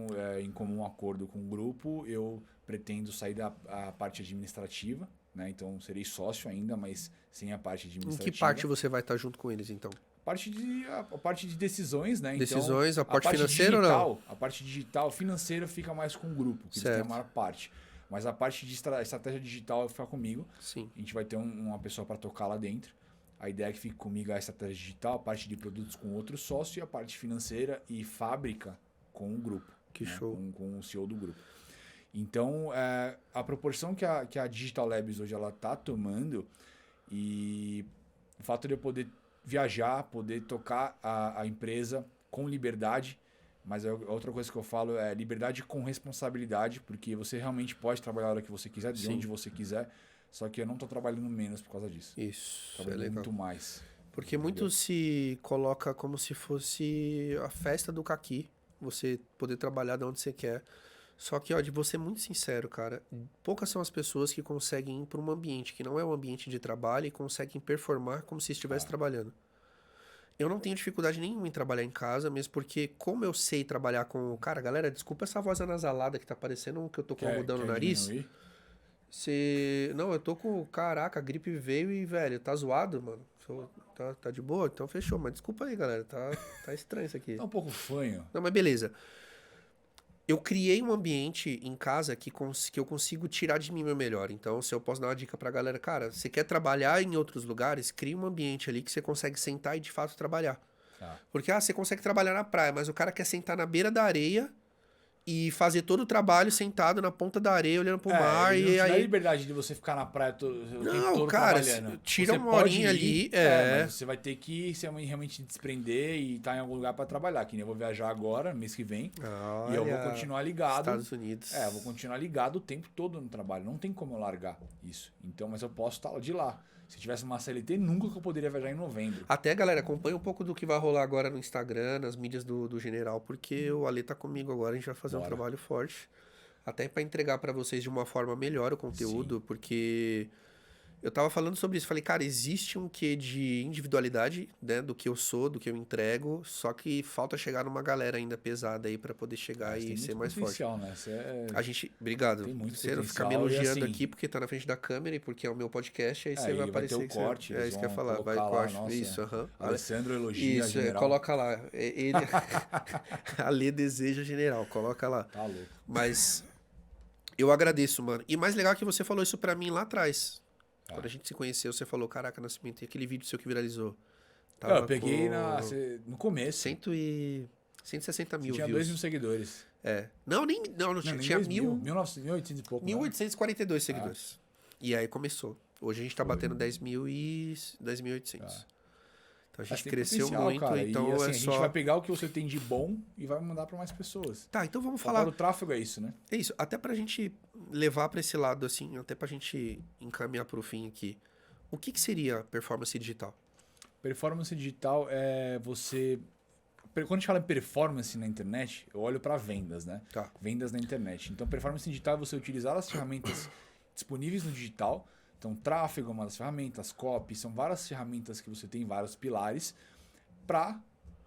em comum acordo com o grupo, eu pretendo sair da parte administrativa, né? Então, serei sócio ainda, mas sem a parte administrativa. Em que parte você vai estar junto com eles, então? A parte de decisões, né? Decisões, então, a parte financeira ou não? A parte digital, financeira fica mais com o grupo, que eles têm a maior parte. Mas a parte de estratégia digital vai ficar comigo. Sim. A gente vai ter uma pessoa para tocar lá dentro. A ideia é que fique comigo a estratégia digital, a parte de produtos com outro sócio e a parte financeira e fábrica com o grupo. Que show. Com o CEO do grupo. Então, a proporção que a Digital Labs hoje ela está tomando e o fato de eu poder viajar, poder tocar a empresa com liberdade, mas outra coisa que eu falo é liberdade com responsabilidade, porque você realmente pode trabalhar a hora que você quiser, de onde você quiser, só que eu não estou trabalhando menos por causa disso. Isso, trabalhando muito mais. Porque muito se coloca como se fosse a festa do caqui, você poder trabalhar de onde você quer. Só que, de você ser muito sincero, cara, poucas são as pessoas que conseguem ir para um ambiente que não é um ambiente de trabalho e conseguem performar como se estivesse trabalhando. Eu não tenho dificuldade nenhuma em trabalhar em casa, mesmo porque, como eu sei trabalhar com... Cara, galera, desculpa essa voz anasalada que tá parecendo que eu tô com algodão no nariz. Não, eu tô com... Caraca, a gripe veio e, velho, tá zoado, mano. Tá de boa? Então fechou. Mas desculpa aí, galera. Tá estranho isso aqui. Tá um pouco fanho. Não, mas beleza. Eu criei um ambiente em casa que eu consigo tirar de mim meu melhor. Então, se eu posso dar uma dica pra galera, cara, você quer trabalhar em outros lugares, cria um ambiente ali que você consegue sentar e de fato trabalhar. Porque, você consegue trabalhar na praia, mas o cara quer sentar na beira da areia e fazer todo o trabalho sentado na ponta da areia, olhando pro mar. E aí não é liberdade de você ficar na praia o tempo todo cara, trabalhando. Tira uma horinha ali. Mas você vai ter que realmente desprender e estar em algum lugar para trabalhar. Que nem eu vou viajar agora, mês que vem. E eu vou continuar ligado. Estados Unidos. Eu vou continuar ligado o tempo todo no trabalho. Não tem como eu largar isso. Então, mas eu posso estar de lá. Se tivesse uma CLT, nunca que eu poderia viajar em novembro. Até, galera, acompanha um pouco do que vai rolar agora no Instagram, nas mídias do General, porque o Ale tá comigo agora, a gente vai fazer um trabalho forte. Até para entregar para vocês de uma forma melhor o conteúdo, porque eu tava falando sobre isso. Falei, cara, existe um quê de individualidade, né, do que eu sou, do que eu entrego, só que falta chegar numa galera ainda pesada aí para poder chegar e ser mais forte. Né? A gente, obrigado. Você não ficar me elogiando aqui porque tá na frente da câmera e porque é o meu podcast, aí você vai aparecer. Vai ter o corte. É isso que eu ia falar, vai corte. Nossa, isso, Alessandro elogia isso, coloca lá. Ele Ale deseja general, coloca lá. Tá louco. Mas eu agradeço, mano. E mais legal é que você falou isso para mim lá atrás. Quando a gente se conheceu, você falou, caraca, Nascimento, e aquele vídeo seu que viralizou? Eu peguei no começo. 160 mil tinha views. 2 mil seguidores. Não tinha 1.800 e pouco. 1.842 seguidores. E aí começou. Hoje a gente tá batendo 10.800. Então a gente cresceu muito, cara. Então e, assim, a gente vai pegar o que você tem de bom e vai mandar para mais pessoas. Tá, então vamos falar. O tráfego é isso, né? É isso. Até pra gente levar para esse lado, assim, até pra gente encaminhar pro fim aqui. O que seria performance digital? Performance digital é você... Quando a gente fala em performance na internet, eu olho para vendas, né? Tá. Vendas na internet. Então, performance digital é você utilizar as ferramentas disponíveis no digital. Então, tráfego é uma das ferramentas, copy, são várias ferramentas que você tem, vários pilares, para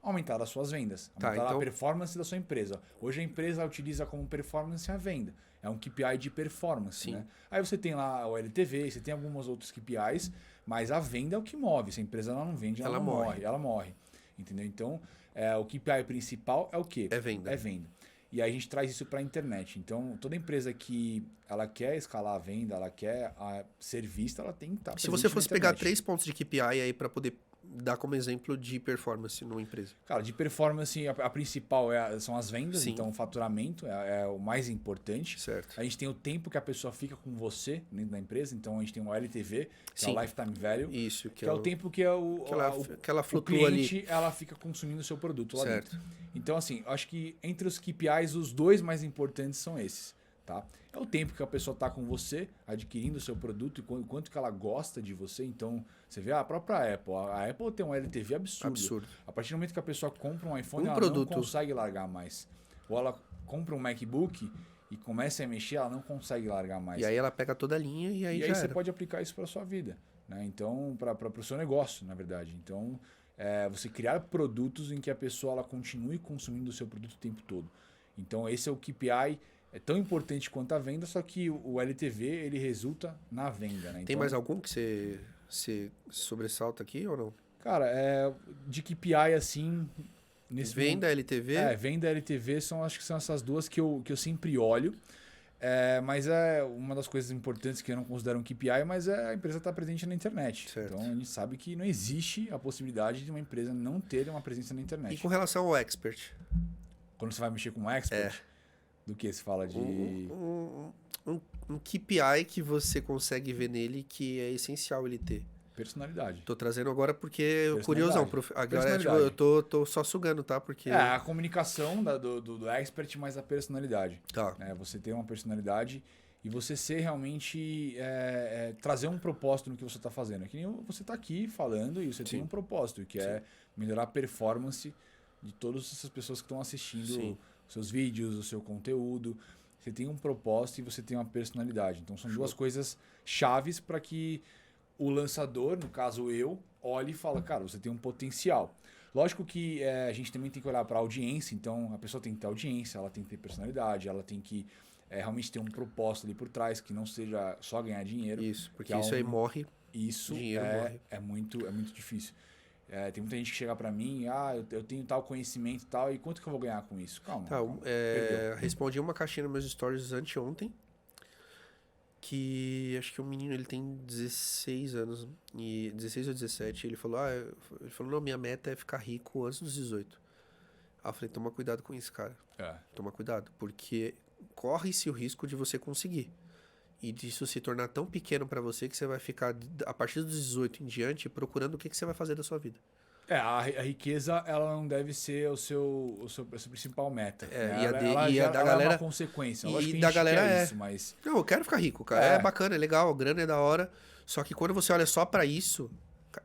aumentar as suas vendas, aumentar a performance da sua empresa. Hoje a empresa utiliza como performance a venda. É um KPI de performance, né? Aí você tem lá o LTV, você tem alguns outros KPIs, mas a venda é o que move. Se a empresa não vende, ela morre. Ela morre. Entendeu? Então, o KPI principal é o quê? É venda. É venda. E aí a gente traz isso para a internet. Então, toda empresa que ela quer escalar a venda, ela quer ser vista, ela tem que estar Se você fosse pegar 3 pontos de KPI aí para poder dar como exemplo de performance numa empresa. Cara, de performance, a principal são as vendas. Sim. Então o faturamento é o mais importante. Certo. A gente tem o tempo que a pessoa fica com você dentro da empresa. Então a gente tem o LTV, que é o Lifetime Value. Isso, que é o tempo que que ela flutua o cliente ali. Ela fica consumindo o seu produto lá dentro. Então, assim, acho que entre os KPIs, os 2 mais importantes são esses. Tá? É o tempo que a pessoa está com você, adquirindo o seu produto e quanto que ela gosta de você. Então, você vê a própria Apple. A Apple tem um LTV absurdo. A partir do momento que a pessoa compra um iPhone, ela não consegue largar mais. Ou ela compra um MacBook e começa a mexer, ela não consegue largar mais. E aí ela pega toda a linha e aí você pode aplicar isso para a sua vida. Né? Então, para o seu negócio, na verdade. Então, você criar produtos em que a pessoa ela continue consumindo o seu produto o tempo todo. Então, esse é o KPI. É tão importante quanto a venda, só que o LTV ele resulta na venda. Né? Tem mais algum que você sobressalta aqui ou não? Cara, de KPI assim... Venda, LTV? Venda e LTV acho que são essas duas que eu sempre olho. Mas é uma das coisas importantes que eu não considero um KPI, mas a empresa estar presente na internet. Certo. Então a gente sabe que não existe a possibilidade de uma empresa não ter uma presença na internet. E com relação ao expert? Quando você vai mexer com um expert... Do que se fala de... Um KPI que você consegue ver nele que é essencial ele ter. Personalidade. Tô trazendo agora porque curiosão. Agora eu tô só sugando, tá? Porque... a comunicação do expert, mas a personalidade. Tá. Você ter uma personalidade e você ser realmente... trazer um propósito no que você tá fazendo. É que nem você tá aqui falando e você tem um propósito, que é melhorar a performance de todas essas pessoas que estão assistindo... seus vídeos, o seu conteúdo, você tem um propósito e você tem uma personalidade. Então são duas coisas chaves para que o lançador, no caso eu, olhe e fale, cara, você tem um potencial. Lógico que a gente também tem que olhar para a audiência, então a pessoa tem que ter audiência, ela tem que ter personalidade, ela tem que realmente ter um propósito ali por trás, que não seja só ganhar dinheiro. Isso, porque isso aí morre. Isso morre. É muito difícil. Tem muita gente que chega pra mim, eu tenho tal conhecimento e tal, e quanto que eu vou ganhar com isso? Calma. Respondi uma caixinha nos meus stories anteontem, que acho que o menino ele tem 16 anos, e 16 ou 17, ele falou, não, minha meta é ficar rico antes dos 18. Aí eu falei, toma cuidado com isso, cara. Toma cuidado, porque corre-se o risco de você conseguir. E disso se tornar tão pequeno para você que você vai ficar, a partir dos 18 em diante, procurando o que você vai fazer da sua vida. A riqueza, ela não deve ser a sua principal meta. Galera é uma consequência. E da galera isso, mas... Não, eu quero ficar rico, cara. É bacana, é legal, a grana é da hora. Só que quando você olha só para isso,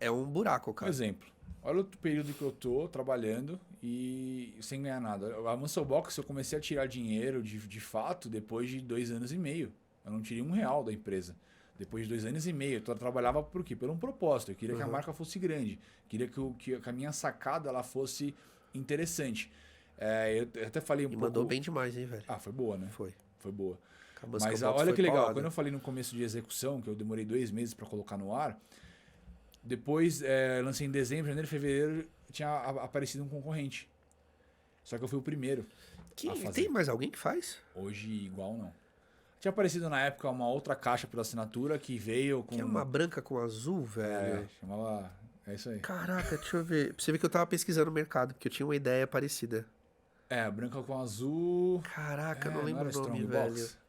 é um buraco, cara. Por exemplo, olha o período que eu tô trabalhando e sem ganhar nada. A Muscle Box eu comecei a tirar dinheiro de fato depois de 2 anos e meio. Eu não tirei R$1 da empresa. Depois de 2 anos e meio, eu trabalhava por quê? Por um propósito. Eu queria que a marca fosse grande. Queria que a minha sacada ela fosse interessante. Eu até falei pouco... mandou bem demais, hein, velho? Foi boa, né? Foi boa. Mas olha que legal. Paulada. Quando eu falei no começo de execução, que eu demorei 2 meses para colocar no ar, depois lancei em dezembro, janeiro, fevereiro, tinha aparecido um concorrente. Só que eu fui o primeiro a fazer. Tem mais alguém que faz? Hoje, igual não. Tinha aparecido na época uma outra caixa por assinatura que veio com... Que é uma branca com azul, velho. Chamava É isso aí. Caraca, deixa eu ver. Pra você ver que eu tava pesquisando no mercado, porque eu tinha uma ideia parecida. É, branca com azul. Caraca, eu não Não lembro era o nome, Strongbox? velho.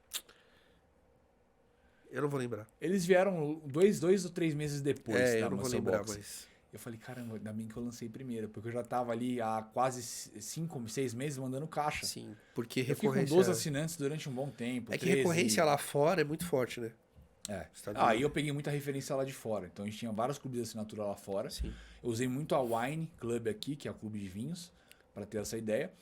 Eu não vou lembrar. Eles vieram dois ou 3 meses depois da Eu não vou Muscle lembrar, Box. mas... Eu falei, caramba, ainda bem que eu lancei primeiro, porque eu já tava ali há quase 5, 6 meses mandando caixa. Sim, porque Eu fiquei com recorrência... 12 assinantes durante um bom tempo. É que 13. recorrência lá fora é muito forte, né? É. Estados Aí Unidos. eu peguei muita referência lá de fora. Então a gente tinha vários clubes de assinatura lá fora. Sim. Eu usei muito a Wine Club aqui, que é o clube de vinhos, para ter essa ideia.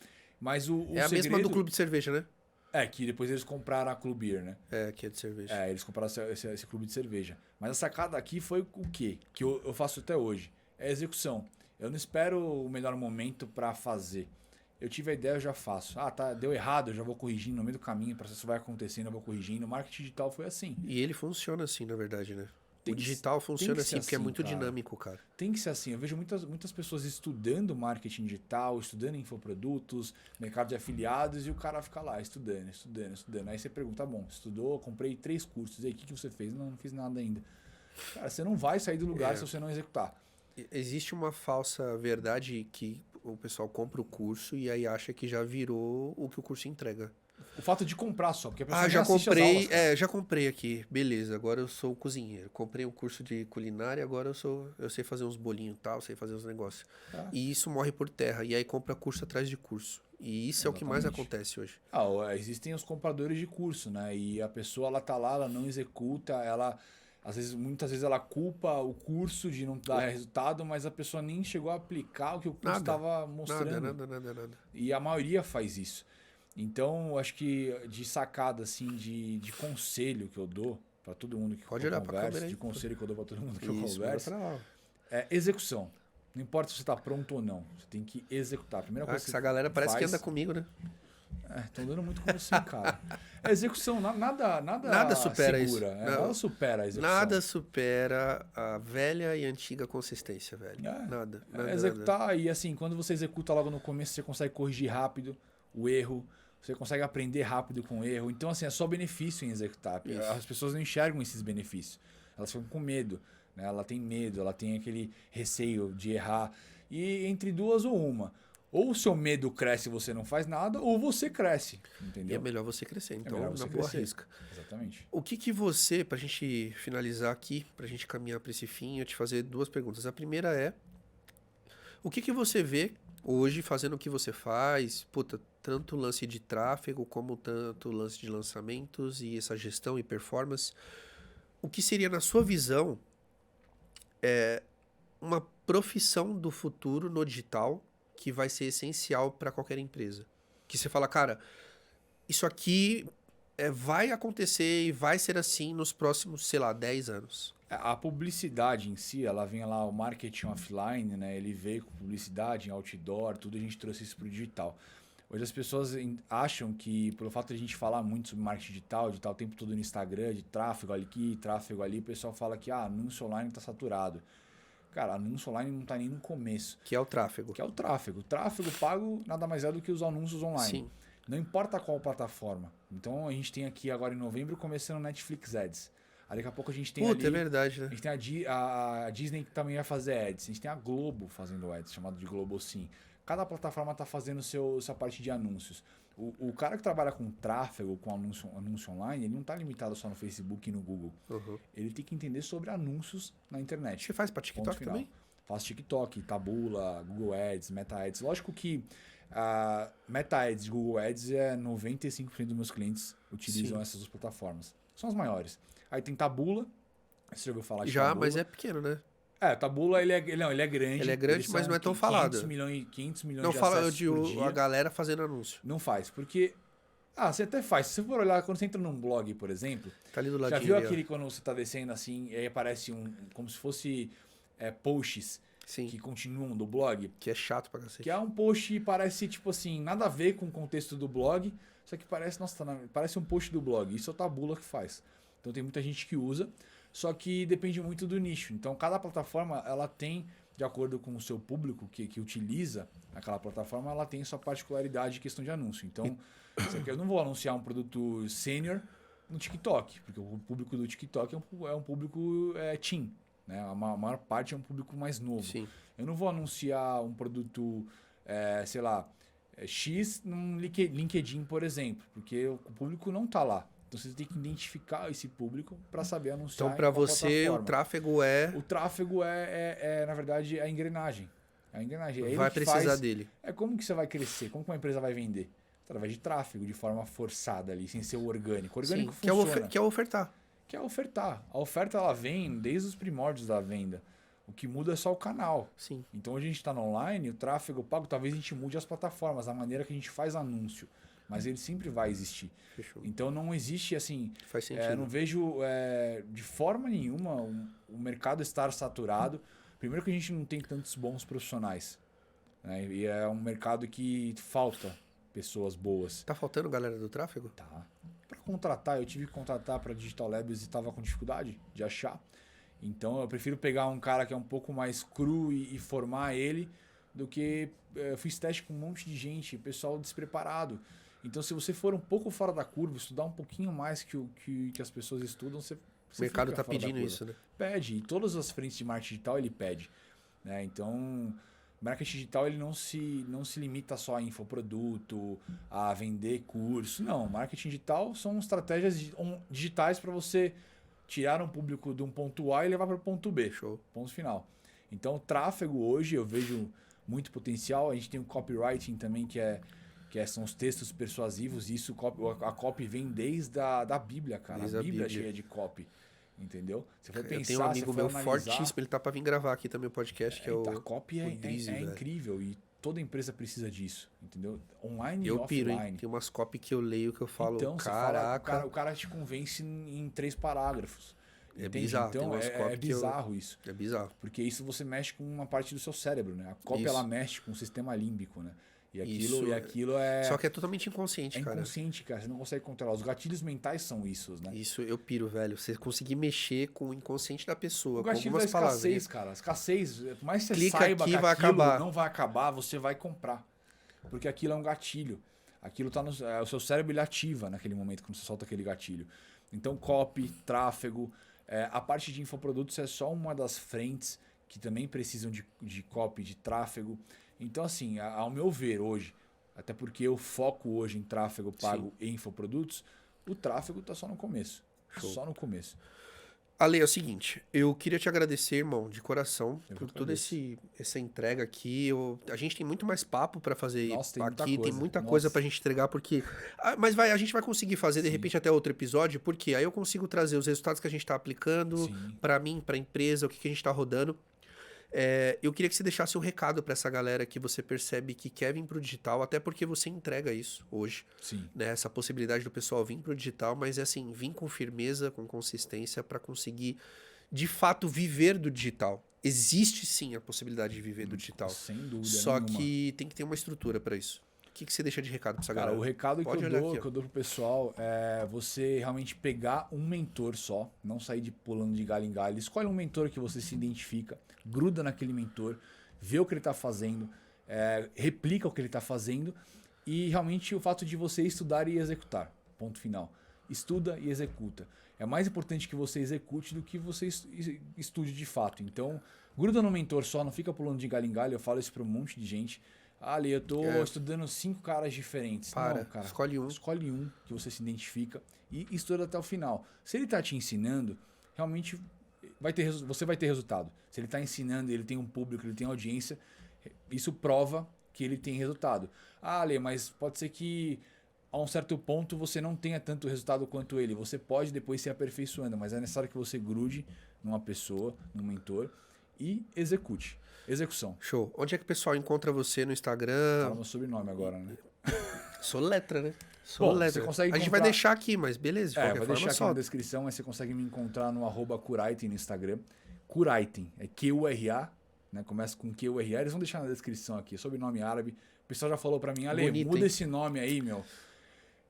Mas o É a segredo... mesma do clube de cerveja, né? É, que depois eles compraram a Club Beer, né? É, que é de cerveja. É, eles compraram esse clube de cerveja. Mas a sacada aqui foi o quê? Que eu faço até hoje. É a execução. Eu não espero o melhor momento para fazer. Eu tive a ideia, eu já faço. Ah, tá, deu errado, eu já vou corrigindo no meio do caminho, o processo vai acontecendo, eu vou corrigindo. O marketing digital foi assim. E ele funciona assim, na verdade, né? Tem O que- digital tem funciona que ser assim, porque é assim, muito cara. dinâmico, cara. Tem que ser assim. Eu vejo muitas pessoas estudando marketing digital, estudando infoprodutos, mercado de afiliados, e o cara fica lá estudando. Aí você pergunta, tá bom, estudou, comprei 3 cursos, e aí o que você fez? Não fiz nada ainda. Cara, você não vai sair do lugar se você não executar. Existe uma falsa verdade que o pessoal compra o curso e aí acha que já virou o que o curso entrega. O fato de comprar só, porque a pessoa Ah, nem já assiste as comprei, aulas, cara. já comprei aqui. Beleza, agora eu sou cozinheiro. Comprei um curso de culinária, agora eu sei fazer uns bolinhos e tal, sei fazer uns negócios. Tá. E isso morre por terra. E aí compra curso atrás de curso. E isso é o que mais Exatamente. acontece hoje. Existem os compradores de curso, né? E a pessoa, ela tá lá, ela não executa, muitas vezes ela culpa o curso de não dar resultado, mas a pessoa nem chegou a aplicar o que o curso Nada. estava mostrando. Nada. E a maioria faz isso. Então, eu acho que de sacada, assim, de conselho que eu dou para todo mundo que Pode eu olhar pra converso, câmera aí. de conselho que eu dou para todo mundo que eu Isso, converso, manda pra lá. é execução. Não importa se você está pronto ou não, você tem que executar. A primeira Ah, coisa que essa galera parece que faz- anda comigo, né? Estão dando muito com você, cara. A execução, Nada supera segura. isso. Nada Não. supera a execução. Nada supera a velha e antiga consistência, velho. É. Nada. Executar e assim, quando você executa logo no começo, você consegue corrigir rápido o erro, você consegue aprender rápido com o erro. Então, assim, é só benefício em executar. Isso. As pessoas não enxergam esses benefícios. Elas ficam com medo, né? Ela tem medo, ela tem aquele receio de errar. E entre duas ou uma. Ou o seu medo cresce e você não faz nada, ou você cresce, E é entendeu? melhor você crescer, então, melhor na você boa crescer. risca. Exatamente. O que você, pra gente finalizar aqui, pra gente caminhar pra esse fim, eu te fazer 2 perguntas. A primeira é, o que você vê hoje fazendo o que você faz, puta, tanto lance de tráfego como tanto lance de lançamentos e essa gestão e performance, o que seria, na sua visão, uma profissão do futuro no digital que vai ser essencial para qualquer empresa? Que você fala, cara, isso aqui vai acontecer e vai ser assim nos próximos, sei lá, 10 anos. A publicidade em si, ela vem lá, o marketing offline, né? Ele veio com publicidade, em outdoor, tudo, a gente trouxe isso para o digital. Hoje as pessoas acham que, pelo fato de a gente falar muito sobre marketing digital, de estar o tempo todo no Instagram, de tráfego aqui, tráfego ali, o pessoal fala que anúncio online está saturado. Cara, anúncio online não está nem no começo, Que é o tráfego. que é o tráfego. O tráfego pago nada mais é do que os anúncios online. Sim. Não importa qual plataforma. Então a gente tem aqui agora em novembro começando o Netflix Ads. Aí daqui a pouco a gente tem Puta, ali... é verdade, A né? gente tem a Disney que também vai fazer ads. A gente tem a Globo fazendo ads, chamado de Globo Sim. Cada plataforma está fazendo sua parte de anúncios. O cara que trabalha com tráfego, com anúncio online, ele não está limitado só no Facebook e no Google. Uhum. Ele tem que entender sobre anúncios na internet. Você faz pra Ponto TikTok final. também? Faço TikTok, Taboola, Google Ads, Meta Ads. Lógico que a Meta Ads e Google Ads 95% dos meus clientes utilizam Sim. essas duas plataformas. São as maiores. Aí tem Taboola. Você já ouviu falar de Já, Taboola? mas é pequeno, né? O Taboola ele é grande. Ele é grande, Eles mas são não é tão 500 falado. 500 milhões Não de fala acessos de por dia. a galera fazendo anúncio. Não faz, porque... você até faz. Se você for olhar, quando você entra num blog, por exemplo, Tá ali do já ladinho. viu ali, ó. aquele quando você tá descendo assim, e aí aparece como se fosse posts Sim, que continuam do blog? que é chato pra cacete. Que é um post e parece, tipo assim, nada a ver com o contexto do blog, só que parece, parece um post do blog. Isso é o Taboola que faz. Então tem muita gente que usa, só que depende muito do nicho. Então cada plataforma, ela tem, de acordo com o seu público que utiliza aquela plataforma, ela tem sua particularidade em questão de anúncio. Então, eu não vou anunciar um produto sênior no TikTok, porque o público do TikTok é um público teen. né? A maior parte é um público mais novo. Sim. Eu não vou anunciar um produto, sei lá, X num LinkedIn, por exemplo, porque o público não está lá. Então você tem que identificar esse público para saber anunciar. Então, para você, o tráfego é... O tráfego na verdade, a engrenagem. A engrenagem. É vai precisar faz... dele. É como que você vai crescer? Como que uma empresa vai vender? Através de tráfego, de forma forçada ali, sem ser o orgânico. O orgânico Sim, funciona. que é ofertar. Que é ofertar. A oferta, ela vem desde os primórdios da venda. O que muda é só o canal. Sim. Então, hoje a gente está no online, o tráfego pago, talvez a gente mude as plataformas, a maneira que a gente faz anúncio. Mas ele sempre vai existir. Fechou. Então, não existe assim... Faz sentido. Não vejo de forma nenhuma o mercado estar saturado. Primeiro que a gente não tem tantos bons profissionais. Né? E é um mercado que falta pessoas boas. Tá faltando galera do tráfego? Tá. Para contratar, eu tive que contratar para Digital Labs e estava com dificuldade de achar. Então eu prefiro pegar um cara que é um pouco mais cru e formar ele do que eu fiz teste com um monte de gente, pessoal despreparado. Então se você for um pouco fora da curva, estudar um pouquinho mais que as pessoas estudam, você o mercado tá pedindo isso, né? Pede. E todas as frentes de marketing digital ele pede. Né? Então, marketing digital ele não se limita só a infoproduto, a vender curso. Não, marketing digital são estratégias digitais para você tirar um público de um ponto A e levar para o ponto B. Show. Ponto final. Então, o tráfego hoje eu vejo muito potencial. A gente tem o copywriting também, são os textos persuasivos. E isso, a copy vem desde da Bíblia, cara. Desde a Bíblia é Bíblia. cheia de copy. Entendeu? Você foi Eu pensar, tenho um amigo meu analisar, fortíssimo, ele tá para vir gravar aqui também o podcast, que é o a copy Drizzy, é velho. incrível e toda empresa precisa disso, entendeu? Online e Eu piro, offline. hein? Tem umas copy que eu leio que eu falo, Então, caraca. o cara te convence em 3 parágrafos. É Entende? bizarro, tem Então umas copy que eu- bizarro isso. É bizarro. Porque isso você mexe com uma parte do seu cérebro, né? A copy Isso. ela mexe com o sistema límbico, né? E Isso. aquilo é Só que é totalmente inconsciente, cara. inconsciente, cara. Você não consegue controlar. Os gatilhos mentais são isso, né? Isso eu piro, velho. Você conseguir mexer com o inconsciente da pessoa, O com gatilho da algumas escassez, palavras. cara. A escassez, por mais que você Clica saiba aqui, que vai aquilo acabar. não vai acabar, você vai comprar. Porque aquilo é um gatilho. Aquilo tá no o seu cérebro ele ativa naquele momento quando você solta aquele gatilho. Então, copy, tráfego, a parte de infoprodutos é só uma das frentes que também precisam de copy, de tráfego. Então, assim, ao meu ver hoje, até porque eu foco hoje em tráfego pago e infoprodutos, o tráfego tá só no começo. Show. Só no começo. Ale, é o seguinte, eu queria te agradecer, irmão, de coração, Eu por que toda essa entrega aqui. A gente tem muito mais papo pra fazer Nossa, tem muita aqui, tem coisa. muita Nossa. coisa pra gente entregar, porque... Mas a gente vai conseguir fazer, de repente, até outro episódio, porque aí eu consigo trazer os resultados que a gente tá aplicando Sim. pra mim, pra empresa, o que a gente tá rodando. Eu queria que você deixasse um recado pra essa galera que você percebe que quer vir pro digital, até porque você entrega isso hoje. Sim. Né, essa possibilidade do pessoal vir pro digital, mas é assim, vir com firmeza, com consistência para conseguir de fato viver do digital. Existe sim a possibilidade de viver do digital. Sem dúvida Só nenhuma. que tem que ter uma estrutura para isso. O que você deixa de recado pra essa Cara, galera? o recado Pode que olhar eu aqui, ó. dou pro pessoal é você realmente pegar um mentor só, não sair de pulando de galho em galho. Escolhe um mentor que você se identifica, gruda naquele mentor, vê o que ele tá fazendo, replica o que ele tá fazendo e realmente o fato de você estudar e executar. Ponto final. Estuda e executa. É mais importante que você execute do que você estude de fato. Então, gruda no mentor só, não fica pulando de galho em galho. Eu falo isso pra um monte de gente. Ali, eu tô estudando 5 caras diferentes. Para, não, cara. escolhe um. Escolhe um que você se identifica e estuda até o final. Se ele tá te ensinando, realmente você vai ter resultado. Se ele tá ensinando, ele tem um público, ele tem audiência, isso prova que ele tem resultado. Ah, Ale, mas pode ser que a um certo ponto você não tenha tanto resultado quanto ele. Você pode depois se aperfeiçoando, mas é necessário que você grude numa pessoa, num mentor e execute. Execução. Show. Onde é que o pessoal encontra você no Instagram? Fala meu sobrenome agora, né? Sou letra, né? Bom, Letra. você consegue A gente vai encontrar- deixar aqui, mas beleza, de Vai qualquer forma deixar aqui só. na descrição, mas você consegue me encontrar no @Curaitem no Instagram. Curaitem, é Q-U-R-A, né? Começa com Q-U-R-A, eles vão deixar na descrição aqui, sobrenome árabe. O pessoal já falou pra mim, Ale, Bonito, muda hein? esse nome aí, meu.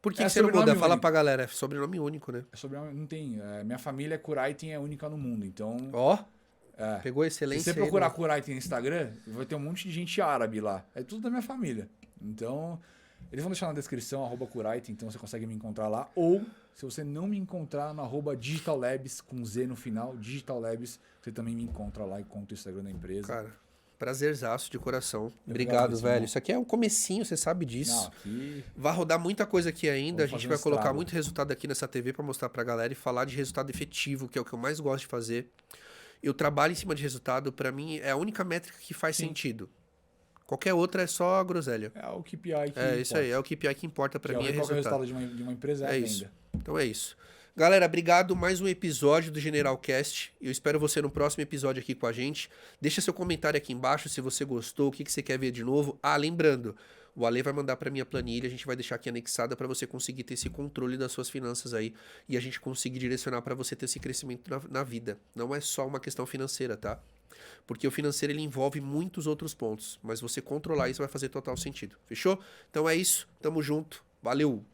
Por que É você não muda? sobrenome Fala único. pra galera, é sobrenome único, né? Sobrenome não tem, minha família Curaitem é única no mundo, então... Ó, É. pegou Se excelência você aí, procurar mano. Curaitem no Instagram, vai ter um monte de gente árabe lá. É tudo da minha família. Então, eles vão deixar na descrição, @Curaitem, então você consegue me encontrar lá. Ou, Se você não me encontrar no @digitallabs, com Z no final, digitallabs, você também me encontra lá e conta o Instagram da empresa. Cara, prazerzaço de coração. Obrigado, Obrigado, velho. irmão. Isso aqui é o comecinho, você sabe disso. Não, aqui... Vai rodar muita coisa aqui ainda. Vamos A gente fazer vai um colocar estrago. muito resultado aqui nessa TV pra mostrar pra galera e falar de resultado efetivo, que é o que eu mais gosto de fazer. Eu trabalho em cima de resultado, pra mim é a única métrica que faz sentido. Qualquer outra é só groselha. É o KPI que É isso aí, é o KPI que importa pra mim, é qual que é o resultado. resultado de uma empresa, é a isso. venda. Então é isso. Galera, obrigado. Mais um episódio do Generalcast. Eu espero você no próximo episódio aqui com a gente. Deixa seu comentário aqui embaixo se você gostou, o que você quer ver de novo. Ah, lembrando, o Ale vai mandar para minha planilha, a gente vai deixar aqui anexada para você conseguir ter esse controle das suas finanças aí e a gente conseguir direcionar para você ter esse crescimento na vida. Não é só uma questão financeira, tá? Porque o financeiro ele envolve muitos outros pontos, mas você controlar isso vai fazer total sentido. Fechou? Então é isso. Tamo junto. Valeu!